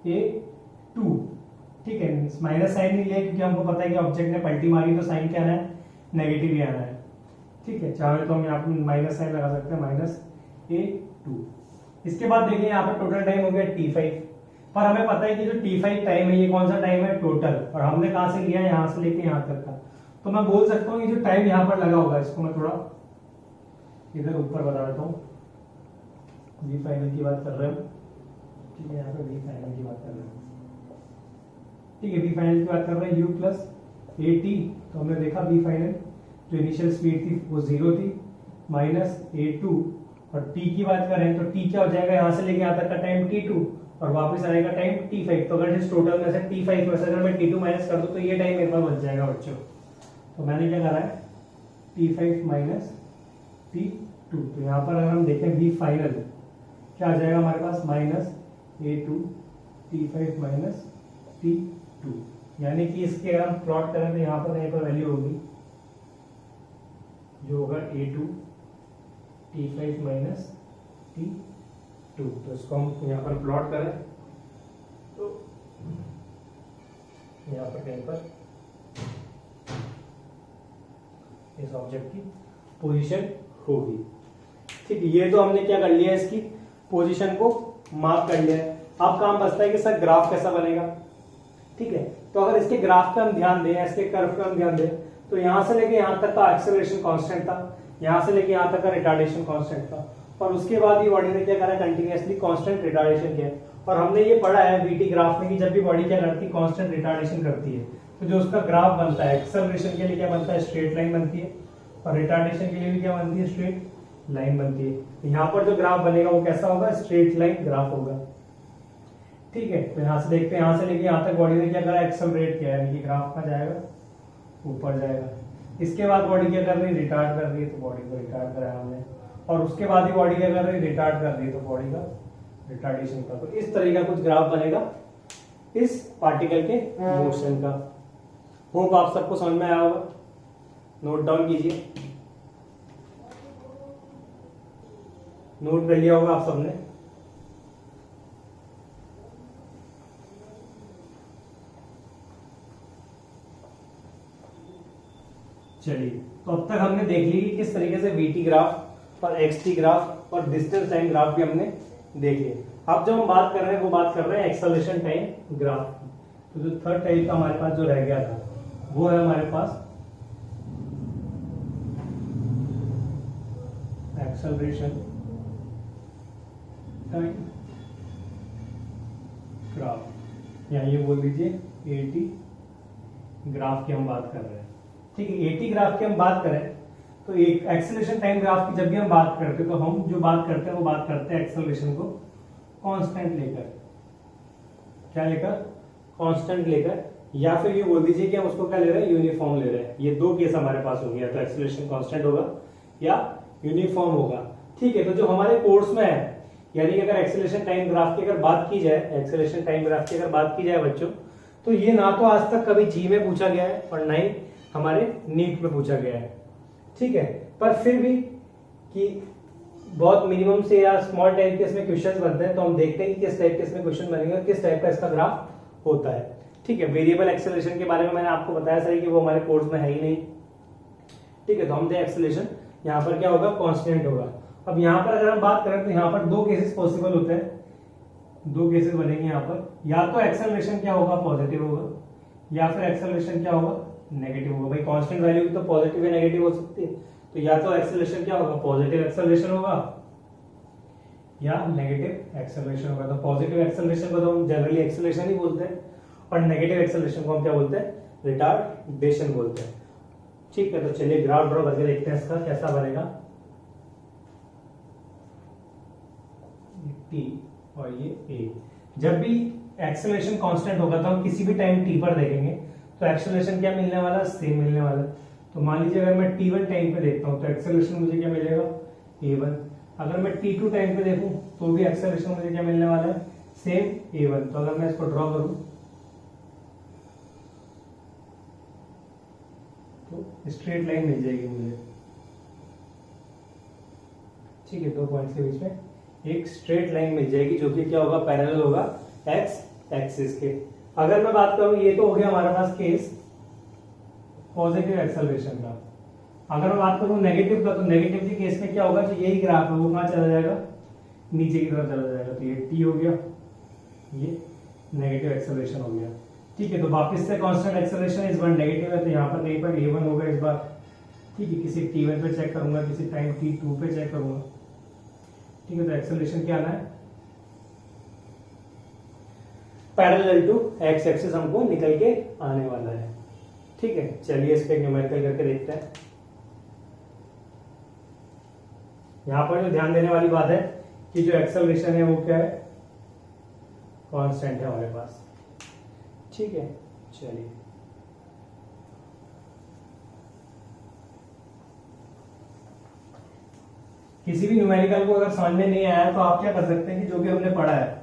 S1: a2। ठीक है, माइनस साइन नहीं लिया क्योंकि हमको पता है कि ऑब्जेक्ट ने पलटी मारी तो साइन क्या आना है, नेगेटिव ही आना है। ठीक है, चाहे तो हम यहाँ पर माइनस साइन लगा सकते हैं, -a2। इसके बाद देखिए यहाँ पर टोटल टाइम हो गया T5, पर हमें पता है कि जो T5 टाइम है ये कौन सा टाइम है, टोटल, और हमने कहां से लिया है, यहाँ से लेके यहाँ तक का। तो मैं बोल सकता हूँ ये जो टाइम यहाँ पर लगा होगा, इसको मैं थोड़ा इधर ऊपर बता देता हूँ। v फाइनल की बात कर रहे हैं, ठीक है, यहाँ पे v फाइनल की बात कर रहे हैं। ठीक है, v फाइनल की बात कर रहे हैं u प्लस a t। तो हमने देखा v फाइनल जो इनिशियल स्पीड थी वो 0 थी, -a2, और t की बात करें तो t क्या हो जाएगा, यहाँ से लेके यहाँ तक का टाइम t2 और वापस आएगा टाइम T5। तो अगर इस टोटल में से T5 में से अगर मैं T2 माइनस कर दूं तो ये टाइम मेरे पास बच जाएगा बच्चों। तो मैंने क्या करा है, T5 माइनस T2। तो यहाँ पर अगर हम देखें v फाइनल क्या आ जाएगा हमारे पास, -a2 T5 माइनस T2, यानी कि इसके अगर हम प्लॉट करें तो यहाँ पर वैल्यू होगी जो होगा a2 T5 माइनस T2। तो इसको हम यहाँ पर प्लॉट करें तो यहाँ पर कहीं पर इस ऑब्जेक्ट की पोजीशन होगी। ठीक है, ये तो हमने क्या कर लिया, इसकी पोजीशन को मार्क कर लिया है। अब काम बचता है कि सर ग्राफ कैसा बनेगा। ठीक है, तो अगर इसके ग्राफ पे हम ध्यान दें, इसके कर्व पे हम ध्यान दें, तो यहां से लेके यहां तक का एक्सेलरेशन कांस्टेंट था, यहां से लेके यहां तक का रिटार्डेशन कांस्टेंट था, और उसके बाद ये बॉडी ने क्या करा, कंटिन्यूअसली कांस्टेंट रिटार्डेशन किया। और हमने ये पढ़ा है वीटी ग्राफ में कि जब भी बॉडी क्या करती है, कांस्टेंट रिटार्डेशन करती है, तो जो उसका ग्राफ बनता है, एक्सेलरेशन के लिए क्या बनता है, स्ट्रेट लाइन बनती है, और रिटार्डेशन के लिए भी क्या बनती है, स्ट्रेट लाइन बनती है। यहाँ पर जो ग्राफ बनेगा वो कैसा होगा, स्ट्रेट लाइन ग्राफ होगा। ठीक है, तो यहाँ से देखते हैं, यहाँ से लेके यहाँ तक बॉडी ने क्या करा, एक्सेलरेट किया, यानी कि ग्राफ कहाँ जाएगा, ऊपर जाएगा। इसके बाद बॉडी क्या कर रही है, रिटार्ड कर रही है, तो बॉडी को रिटार्ड कराया हमने, और उसके बाद ही बॉडी क्या कर रही है, रिटार्ड कर रही है, तो बॉडी का रिटार्डेशन का। तो इस तरह का कुछ ग्राफ बनेगा इस पार्टिकल के मोशन का। होप आप सबको समझ में आया होगा, नोट डाउन कीजिए, नोट कर लिया होगा आप सबने। चलिए, तो अब तक हमने देख ली कि किस तरीके से वीटी ग्राफ और एक्सटी ग्राफ और डिस्टेंस टाइम ग्राफ भी हमने देख लिया। अब जब हम बात कर रहे हैं वो बात कर रहे हैं एक्सेलरेशन टाइम ग्राफ की। तो जो थर्ड टाइप का हमारे पास जो रह गया था वो है हमारे पास एक्सेलरेशन टाइम ग्राफ, या ये बोल दीजिए एटी ग्राफ की हम बात कर रहे हैं। ठीक है, एटी ग्राफ की हम बात करें तो एक एक्सेलरेशन टाइम ग्राफ की जब भी हम बात करते हैं तो हम जो बात करते हैं वो बात करते हैं एक्सेलरेशन को कांस्टेंट लेकर। क्या लेकर, कांस्टेंट लेकर, या फिर ये बोल दीजिए कि हम उसको क्या ले रहे हैं, यूनिफॉर्म ले रहे हैं। ये दो केस हमारे पास होंगे, या तो एक्सेलरेशन कांस्टेंट होगा या यूनिफॉर्म होगा। ठीक है, तो जो हमारे कोर्स में है, यानी कि अगर एक्सेलरेशन टाइम ग्राफ की अगर बात की जाए, एक्सेलरेशन टाइम ग्राफ की अगर बात की जाए बच्चों, तो ये ना तो आज तक कभी जी में पूछा गया है और ना ही हमारे नीट में पूछा गया है। ठीक है, पर फिर भी कि बहुत मिनिमम से या स्मॉल टाइप के इसमें क्वेश्चंस बनते हैं, तो हम देखते हैं कि किस टाइप के इसमें क्वेश्चन बनेंगे और किस टाइप का इसका ग्राफ होता है। ठीक है, वेरिएबल एक्सेलरेशन के बारे में मैंने आपको बताया सही कि वो हमारे कोर्स में है ही नहीं। ठीक है, तो हम एक्सेलरेशन यहाँ पर क्या होगा, कांस्टेंट होगा। अब यहाँ पर अगर हम बात करें तो यहाँ पर दो केसेस पॉसिबल होते हैं, दो केसेस बनेंगे यहाँ पर, या तो एक्सेलरेशन क्या होगा, पॉजिटिव होगा, या फिर एक्सेलरेशन क्या होगा, नेगेटिव होगा। भाई कांस्टेंट वैल्यू तो पॉजिटिव या नेगेटिव हो सकती है, तो या तो एक्सेलरेशन क्या होगा, पॉजिटिव एक्सेलरेशन होगा या नेगेटिव एक्सेलरेशन होगा। तो पॉजिटिव एक्सेलरेशन को तो हम जनरली एक्सेलरेशन ही बोलते हैं, और नेगेटिव एक्सेलरेशन को हम क्या बोलते हैं, रिटार्डेशन बोलते हैं। ठीक है, तो चलिए ग्राफ ड्रॉ करके देखते हैं इसका कैसा बनेगा। टी और ये ए। जब भी एक्सेलरेशन कांस्टेंट होगा तो हम किसी भी टाइम टी पर देखेंगे तो एक्सेलरेशन क्या मिलने वाला, सेम मिलने वाला। तो मान लीजिए अगर मैं t1 टाइम पे देखता हूँ तो एक्सेलरेशन मुझे क्या मिलेगा, a1। अगर मैं t2 टाइम पे देखूं तो भी एक्सेलरेशन मुझे क्या मिलने वाला है, सेम a1। तो अगर मैं इसको ड्रॉ करूं तो स्ट्रेट लाइन मिल जाएगी मुझे। ठीक है, 2 पॉइंट्स के बीच में एक स्ट्रेट लाइन मिल जाएगी जो कि क्या होगा, पैरेलल होगा एक्स एक्सिस के। अगर मैं बात करूं, ये तो हो गया हमारे पास केस पॉजिटिव एक्सेलरेशन का। अगर मैं बात करूं नेगेटिव का, तो नेगेटिव के केस में क्या होगा, जो यही ग्राफ है वो कहां चला जाएगा, नीचे की तरफ चला जाएगा। तो ये टी हो गया, ये नेगेटिव एक्सेलरेशन हो गया। ठीक है, तो वापस से कांस्टेंट एक्सेलरेशन इस बार नेगेटिव है तो यहाँ पर कहीं पर a1 होगा इस बार। ठीक है, किसी t1 पे चेक करूंगा, किसी टाइम t2 पे चेक करूंगा। ठीक है, तो एक्सेलरेशन क्या आना है, पैरेलल टू एक्स एक्सिस हमको निकल के आने वाला है। ठीक है, चलिए इस पे न्यूमेरिकल करके देखते हैं। यहां पर जो ध्यान देने वाली बात है कि जो एक्सेलरेशन है वो क्या है, कांस्टेंट है हमारे पास। ठीक है, चलिए किसी भी न्यूमेरिकल को अगर समझ में नहीं आया तो आप क्या कर सकते हैं कि जो भी हमने पढ़ा है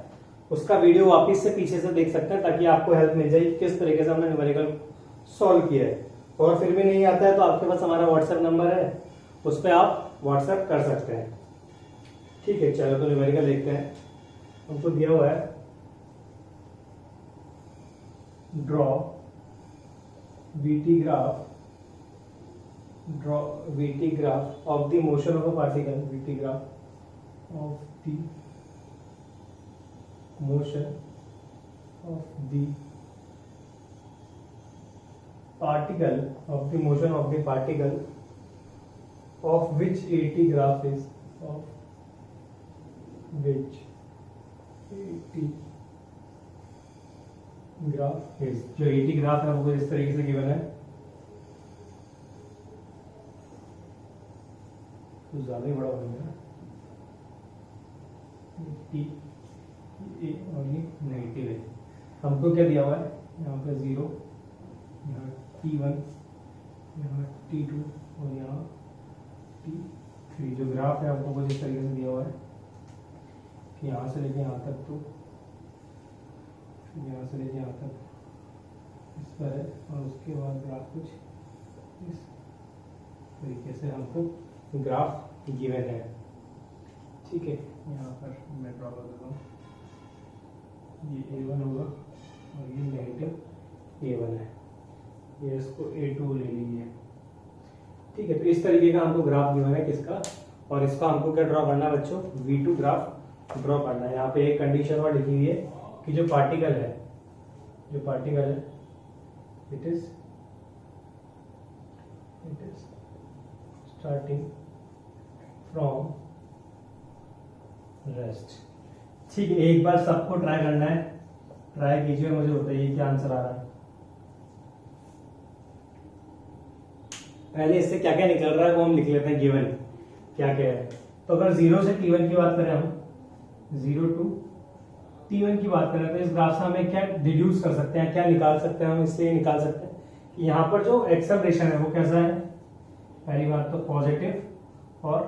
S1: उसका वीडियो वापस से पीछे से देख सकते हैं, ताकि आपको हेल्प मिल जाए किस तरीके से हमने न्यूमेरिकल सॉल्व किया है। और फिर भी नहीं आता है तो आपके पास हमारा व्हाट्सएप नंबर है, उस पर आप व्हाट्सएप कर सकते हैं। ठीक है, चलो तो न्यूमेरिकल देखते हैं। हमको दिया हुआ है draw VT graph of the motion of a particle, VT graph of the motion of the particle of which AT graph is जो AT ग्राफ है वो इस तरीके से गिवन है। तो ज्यादा ही बड़ा हो गया, टी ए और ये नेगेटिव है। हमको क्या दिया हुआ है, यहाँ पे 0, यहाँ t1, यहाँ t2 और यहाँ t3। जो ग्राफ है आपको कुछ इस तरीके से दिया हुआ है कि यहाँ से लेके यहाँ तक, तो यहाँ से लेके यहाँ तक इस पर है, और उसके बाद ग्राफ कुछ इस तरीके से हमको ग्राफ गिवन है। ठीक है, यहाँ पर मैं ड्रॉ कर देता हूँ, ये a1 होगा और ये नेगेटिव a1 है, ये इसको a2 ले लीजिए। ठीक है, तो इस तरीके का हमको ग्राफ गिवन है किसका, और इसका हमको क्या ड्रॉ करना है बच्चों, V2 ग्राफ ड्रॉ करना है। यहाँ पे एक कंडीशन और लिखी हुई है कि जो पार्टिकल है it is starting from rest. ठीक है, एक बार सबको ट्राई करना है, ट्राई कीजिए, मुझे बताइए क्या आंसर आ रहा है। पहले इससे क्या क्या निकल रहा है वो हम लिख लेते हैं, गिवन क्या क्या है। तो अगर 0 से t1 की बात करें हम, 0 to t1 की बात करें, तो इस ग्राफ से हमें क्या डिड्यूस कर सकते हैं, क्या निकाल सकते हैं हम इससे, ये निकाल सकते हैं कि यहाँ पर जो एक्सेलरेशन है वो कैसा है। पहली बात तो पॉजिटिव और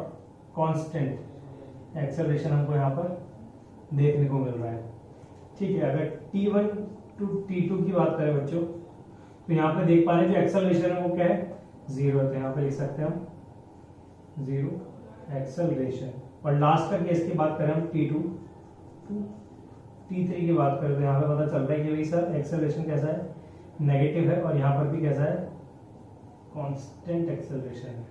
S1: कांस्टेंट एक्सेलरेशन हमको यहाँ पर देखने को मिल रहा है। ठीक है, अगर t1 to t2 की बात करें बच्चों, तो यहाँ पे देख पा रहे हैं जो एक्सेलरेशन है वो क्या है, 0 है। तो यहाँ पे लिख सकते हैं हम 0 एक्सेलरेशन। और लास्ट का केस की बात करें हम t2 to t3 की बात करें, तो यहाँ पे पता चल रहा है कि भाई सर एक्सेलरेशन कैसा है, नेगेटिव है, और यहाँ पर भी कैसा है, कांस्टेंट एक्सेलरेशन है।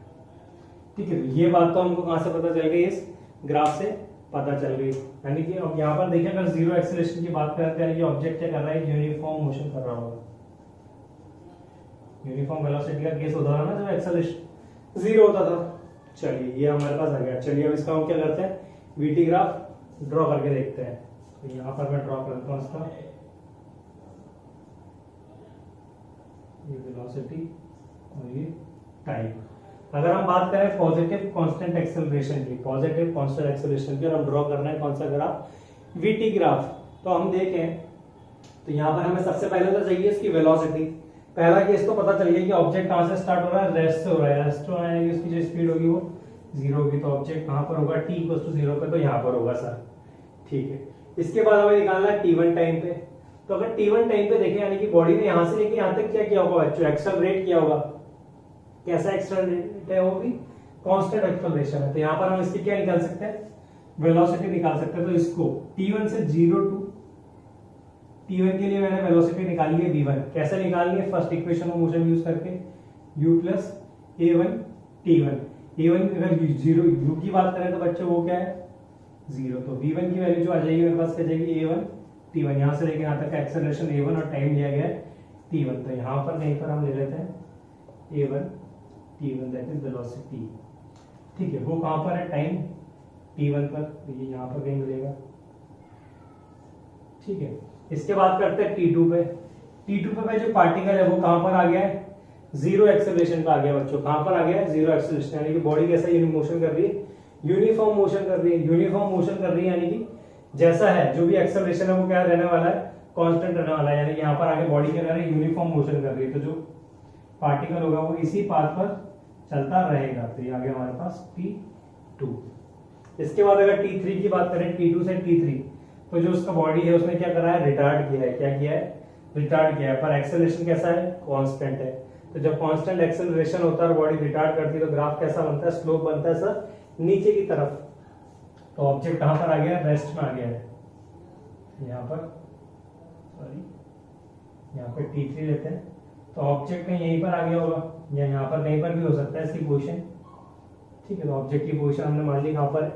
S1: ठीक है, तो ये बात तो हमको कहां से पता चल गई, इस ग्राफ से पता चल गई। यानी कि अब यहाँ पर देखिए अगर 0 एक्सेलरेशन की बात करते हैं, ये ऑब्जेक्ट क्या कर रहा है, यूनिफॉर्म मोशन कर रहा होगा। यूनिफॉर्म वेलोसिटी का केस होता था ना जब एक्सेलरेशन 0 होता था। चलिए ये हमारे पास आ गया। चलिए अब इसका हम क्या करते हैं, VT ग्राफ ड्रॉ करके देखते हैं। तो यहाँ पर मैं ड्रॉ करता हूँ इसका, ये वेलोसिटी और ये टाइम। अगर हम बात करें पॉजिटिव कांस्टेंट एक्सेलरेशन की, पॉजिटिव कांस्टेंट एक्सेलरेशन की, और हम ड्रॉ करना है कौन सा ग्राफ, वीटी ग्राफ, तो हम देखें तो यहाँ पर हमें सबसे पहले तो चाहिए इसकी वेलोसिटी। पहला केस तो पता चल गया कि ऑब्जेक्ट कहाँ से स्टार्ट हो रहा है, रेस्ट से हो रहा है। रेस्ट हो रहा है, उसकी जो स्पीड होगी वो 0 होगी, तो ऑब्जेक्ट कहाँ पर होगा, t = 0 पे, तो यहाँ पर होगा सर। ठीक है, इसके बाद हमें निकालना है t1 टाइम पे। तो अगर t1 टाइम पे देखें, यानी कि बॉडी ने यहाँ से लेके यहाँ तक क्या किया होगा बच्चों, एक्सेलरेट किया होगा। कैसा एक्सेलरेट है, वो भी कांस्टेंट एक्सेलरेशन है। तो यहाँ पर हम इसकी क्या निकाल सकते हैं, वेलोसिटी निकाल सकते हैं। तो इसको t1 से 0 टू t1 के लिए मैंने वेलोसिटी निकाली है v1। कैसे निकालनी है, first equation of motion use करके, u + a1 t1। a1 अगर 0 u की बात करें तो बच्चों वो क्या है, 0। तो v1 की वैल्यू जो आ जाएगी मेरे पास क्या जाएगी, a1 t1। यहाँ से लेके यहाँ तक का एक्सेलरेशन a1 और टाइम लिया गया है t1। तो यहाँ पर कहीं पर हम ले लेते हैं a1 t1, that is velocity. ठीक है, वो कहाँ पर है, टाइम t1 पर, तो ये यहाँ पर कहीं मिलेगा। ठीक है, इसके बाद करते हैं t2 पे। t2 पे जो पार्टिकल है वो कहां पर आ गया है, 0 एक्सेलरेशन पे आ गया बच्चों। कहां पर आ गया है, 0 एक्सेलरेशन, यानी कि बॉडी कैसा मोशन कर रही है, यूनिफॉर्म मोशन कर रही है। यूनिफॉर्म मोशन कर रही है यानी कि जैसा है, जो भी एक्सेलरेशन है वो क्या रहने वाला है, कांस्टेंट रहने वाला है। यानी यहाँ पर आगे बॉडी क्या कर रही है, यूनिफॉर्म मोशन कर रही है। तो जो पार्टिकल होगा वो इसी पाथ पर चलता रहेगा। तो ये आ गया हमारे पास t2। इसके बाद अगर t3 की बात करें, t2 से t3, तो जो उसका बॉडी है उसने क्या करा है, रिटार्ड किया है। क्या किया है, रिटार्ड किया है। पर एक्सेलरेशन कैसा है, कांस्टेंट है। तो जब कांस्टेंट एक्सेलरेशन होता है और बॉडी रिटार्ड करती है तो ग्राफ कैसा बनता है, स्लोप बनता है सर नीचे की तरफ। तो ऑब्जेक्ट कहां पर आ गया, रेस्ट में आ गया है। यहाँ पर सॉरी, यहाँ पे t3 लेते हैं, तो ऑब्जेक्ट कहीं यहीं पर आ गया होगा, या यहाँ पर कहीं पर भी हो सकता है इसकी पोजीशन। ठीक है, तो ऑब्जेक्ट की पोजीशन हमने मान ली कहां पर,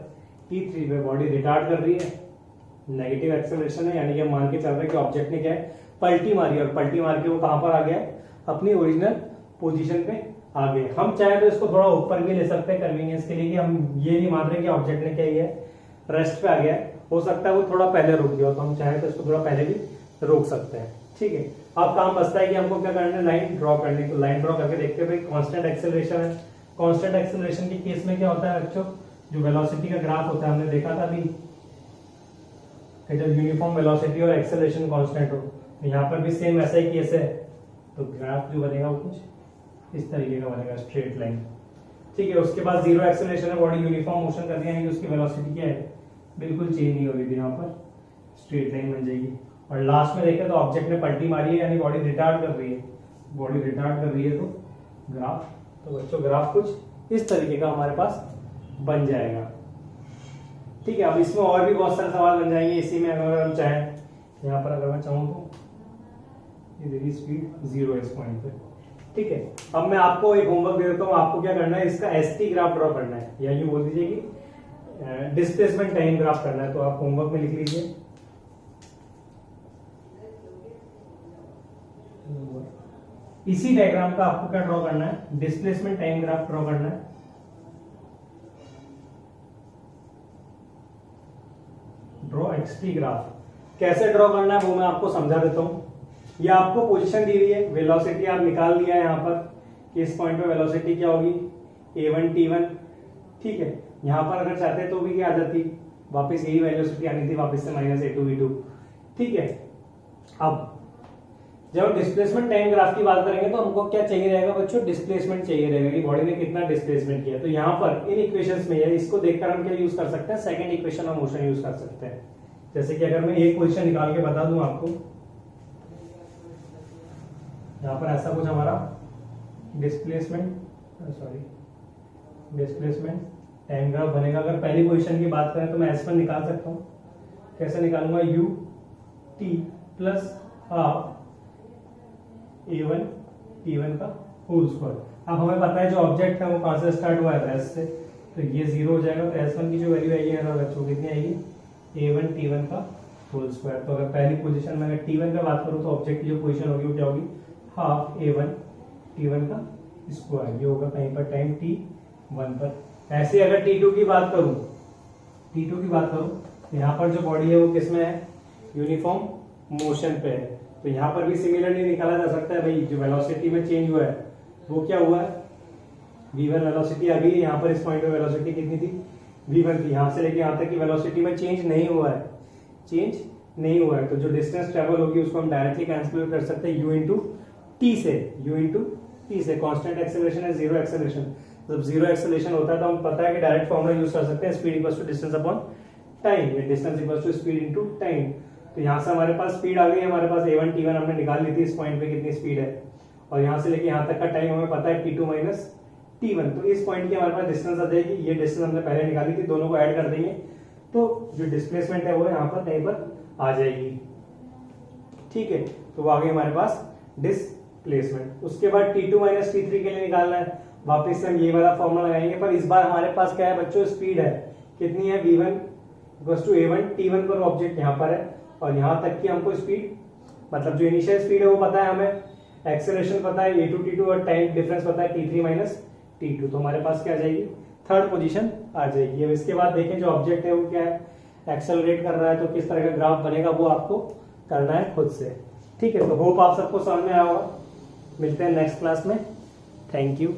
S1: t3 पे। बॉडी रिटार्ड कर रही है, नेगेटिव एक्सेलरेशन है, यानी कि हम मान के चल रहे हैं कि ऑब्जेक्ट ने क्या है, पलटी मारी, और पलटी मार के वो कहां पर आ गया, अपनी ओरिजिनल पोजीशन पे आ गए। हम चाहे तो इसको थोड़ा ऊपर भी ले सकते हैं कन्वीनियंस के लिए, कि हम ये नहीं मान रहे कि ऑब्जेक्ट ने क्या किया है, रेस्ट पे आ गया है। हो सकता है वो थोड़ा पहले रुक गया, तो हम चाहे तो इसको थोड़ा पहले भी रोक सकते हैं। ठीक है, अब काम बचता है कि हमको क्या करना है, लाइन ड्रॉ करनी। तो लाइन ड्रॉ करके देखते हैं भाई, कांस्टेंट एक्सेलरेशन है। कांस्टेंट एक्सेलरेशन के केस में क्या होता है बच्चों, जो वेलोसिटी का ग्राफ होता है, हमने देखा था अभी, जब यूनिफॉर्म वेलोसिटी और एक्सेलरेशन कांस्टेंट हो, तो यहाँ पर भी सेम ऐसा ही केस है। तो ग्राफ जो बनेगा वो कुछ इस तरीके का बनेगा, स्ट्रेट लाइन। ठीक है, उसके बाद 0 एक्सेलरेशन है, बॉडी यूनिफॉर्म मोशन कर रही है, यानी कि उसकी वेलोसिटी क्या है, बिल्कुल चेंज नहीं हो रही थी, यहाँ पर स्ट्रेट लाइन बन जाएगी। और लास्ट में देखें तो ऑब्जेक्ट ने पलटी मारी है, यानी बॉडी रिटार्ड कर रही है। बॉडी रिटार्ड कर रही है तो ग्राफ, तो बच्चों ग्राफ कुछ इस तरीके का हमारे पास बन जाएगा। ठीक है, अब इसमें और भी बहुत सारे सवाल बन जाएंगे इसी में, अगर हम चाहें। यहाँ पर अगर मैं चाहूँ तो ये देखिए स्पीड 0 है इस पॉइंट पे। ठीक है, अब मैं आपको एक होमवर्क दे देता हूँ, आपको क्या करना है, इसका एसटी ग्राफ ड्रॉ करना है, या यूँ बोल दीजिए कि डिस्प्लेसमेंट टाइम ग्राफ करना है। तो आप होमवर्क में लिख लीजिए, इसी डायग्राम का आपको क्या ड्रॉ करना है, डिस्प्लेसमेंट टाइम ग्राफ ड्रॉ करना है। Draw x t graph. कैसे ड्रॉ करना है वो मैं आपको समझा देता हूं। ये आपको पोजीशन दी हुई है, वेलोसिटी आप निकाल लिया है यहाँ पर कि इस पॉइंट पे वेलोसिटी क्या होगी, a1 t1। ठीक है, यहाँ पर अगर चाहते तो भी क्या आ जाती, वापस यही वेलोसिटी आनी थी, वापस से -a2 v2। ठीक है, अब जब डिस्प्लेसमेंट टाइम ग्राफ की बात करेंगे तो हमको क्या चाहिए रहेगा बच्चों, डिस्प्लेसमेंट चाहिए रहेगा कि बॉडी ने कितना डिस्प्लेसमेंट किया। तो यहाँ पर इन इक्वेशंस में इसको देखकर हम क्या यूज कर सकते हैं, second equation of motion use कर सकते हैं। जैसे कि अगर मैं एक पोजीशन निकाल के बता दूं आपको, यहाँ पर ऐसा कुछ हमारा डिस्प्लेसमेंट टाइम ग्राफ बनेगा। अगर पहली पोजीशन की बात करें तो मैं S1 निकाल सकता हूँ। कैसे निकालूंगा, u t plus half a1 t1 का होल स्क्वायर। अब हमें पता है जो ऑब्जेक्ट है वो कहां से स्टार्ट हुआ है, रेस्ट से, तो ये 0 हो जाएगा। तो S1 की जो वैल्यू आएगी बच्चों कितनी आएगी, a1 t1 का होल स्क्वायर। तो अगर पहली पोजीशन में अगर t1 पे बात करूं तो ऑब्जेक्ट की जो पोजीशन होगी वो क्या होगी, हाफ a1 t1 का स्क्वायर। ये होगा कहीं पर टाइम t1 पर। ऐसे अगर t2 की बात करूं, तो यहाँ पर जो बॉडी है वो किस में है, यूनिफॉर्म मोशन पे है। तो यहाँ पर भी सिमिलरली निकाला जा सकता है भाई, जो वेलोसिटी में चेंज हुआ है वो क्या हुआ है, v1 वेलोसिटी आ गई है, यहाँ पर इस पॉइंट पे वेलोसिटी कितनी थी, v1 थी। यहाँ से लेके यहाँ तक की वेलोसिटी में चेंज नहीं हुआ है, चेंज नहीं हुआ है। तो जो डिस्टेंस ट्रेवल होगी उसको हम डायरेक्टली कैंसिल कर सकते हैं u इंटू टी से, u इंटू टी से। कांस्टेंट एक्सेलरेशन है, जीरो एक्सेलरेशन। जब जीरो एक्सेलरेशन होता है तो हम पता है कि डायरेक्ट फॉर्मूला यूज कर सकते हैं, speed equals to distance upon time, distance equals to speed into time. तो यहाँ से हमारे पास स्पीड आ गई है, हमारे पास a1 t1 हमने निकाल ली थी, इस पॉइंट पे कितनी स्पीड है, और यहाँ से लेके यहाँ तक का टाइम हमें पता है t2 माइनस t1। तो इस पॉइंट की हमारे पास डिस्टेंस आ जाएगी, ये डिस्टेंस हमने पहले निकाली थी, दोनों को ऐड कर देंगे तो जो डिस्प्लेसमेंट है वो यहाँ पर कहीं पर आ जाएगी। ठीक है, तो वो आ गई हमारे पास डिस्प्लेसमेंट। उसके बाद t2 माइनस t3 के लिए निकालना है, वापस से हम ये वाला फॉर्मूला लगाएंगे, पर इस बार हमारे पास क्या है बच्चों, स्पीड है, कितनी है, v1 equals to a1 t1 पर ऑब्जेक्ट यहाँ पर है, और यहाँ तक की हमको स्पीड, मतलब जो इनिशियल स्पीड है वो पता है हमें, एक्सेलरेशन पता है a2 t2, और टाइम डिफरेंस पता है t3 माइनस t2। तो हमारे पास क्या आ जाएगी, थर्ड पोजीशन आ जाएगी। अब इसके बाद देखें जो ऑब्जेक्ट है वो क्या है, एक्सेलरेट कर रहा है, तो किस तरह का ग्राफ बनेगा वो आपको करना है खुद से। ठीक है, तो होप आप सबको समझ में आया होगा। मिलते हैं नेक्स्ट क्लास में, थैंक यू।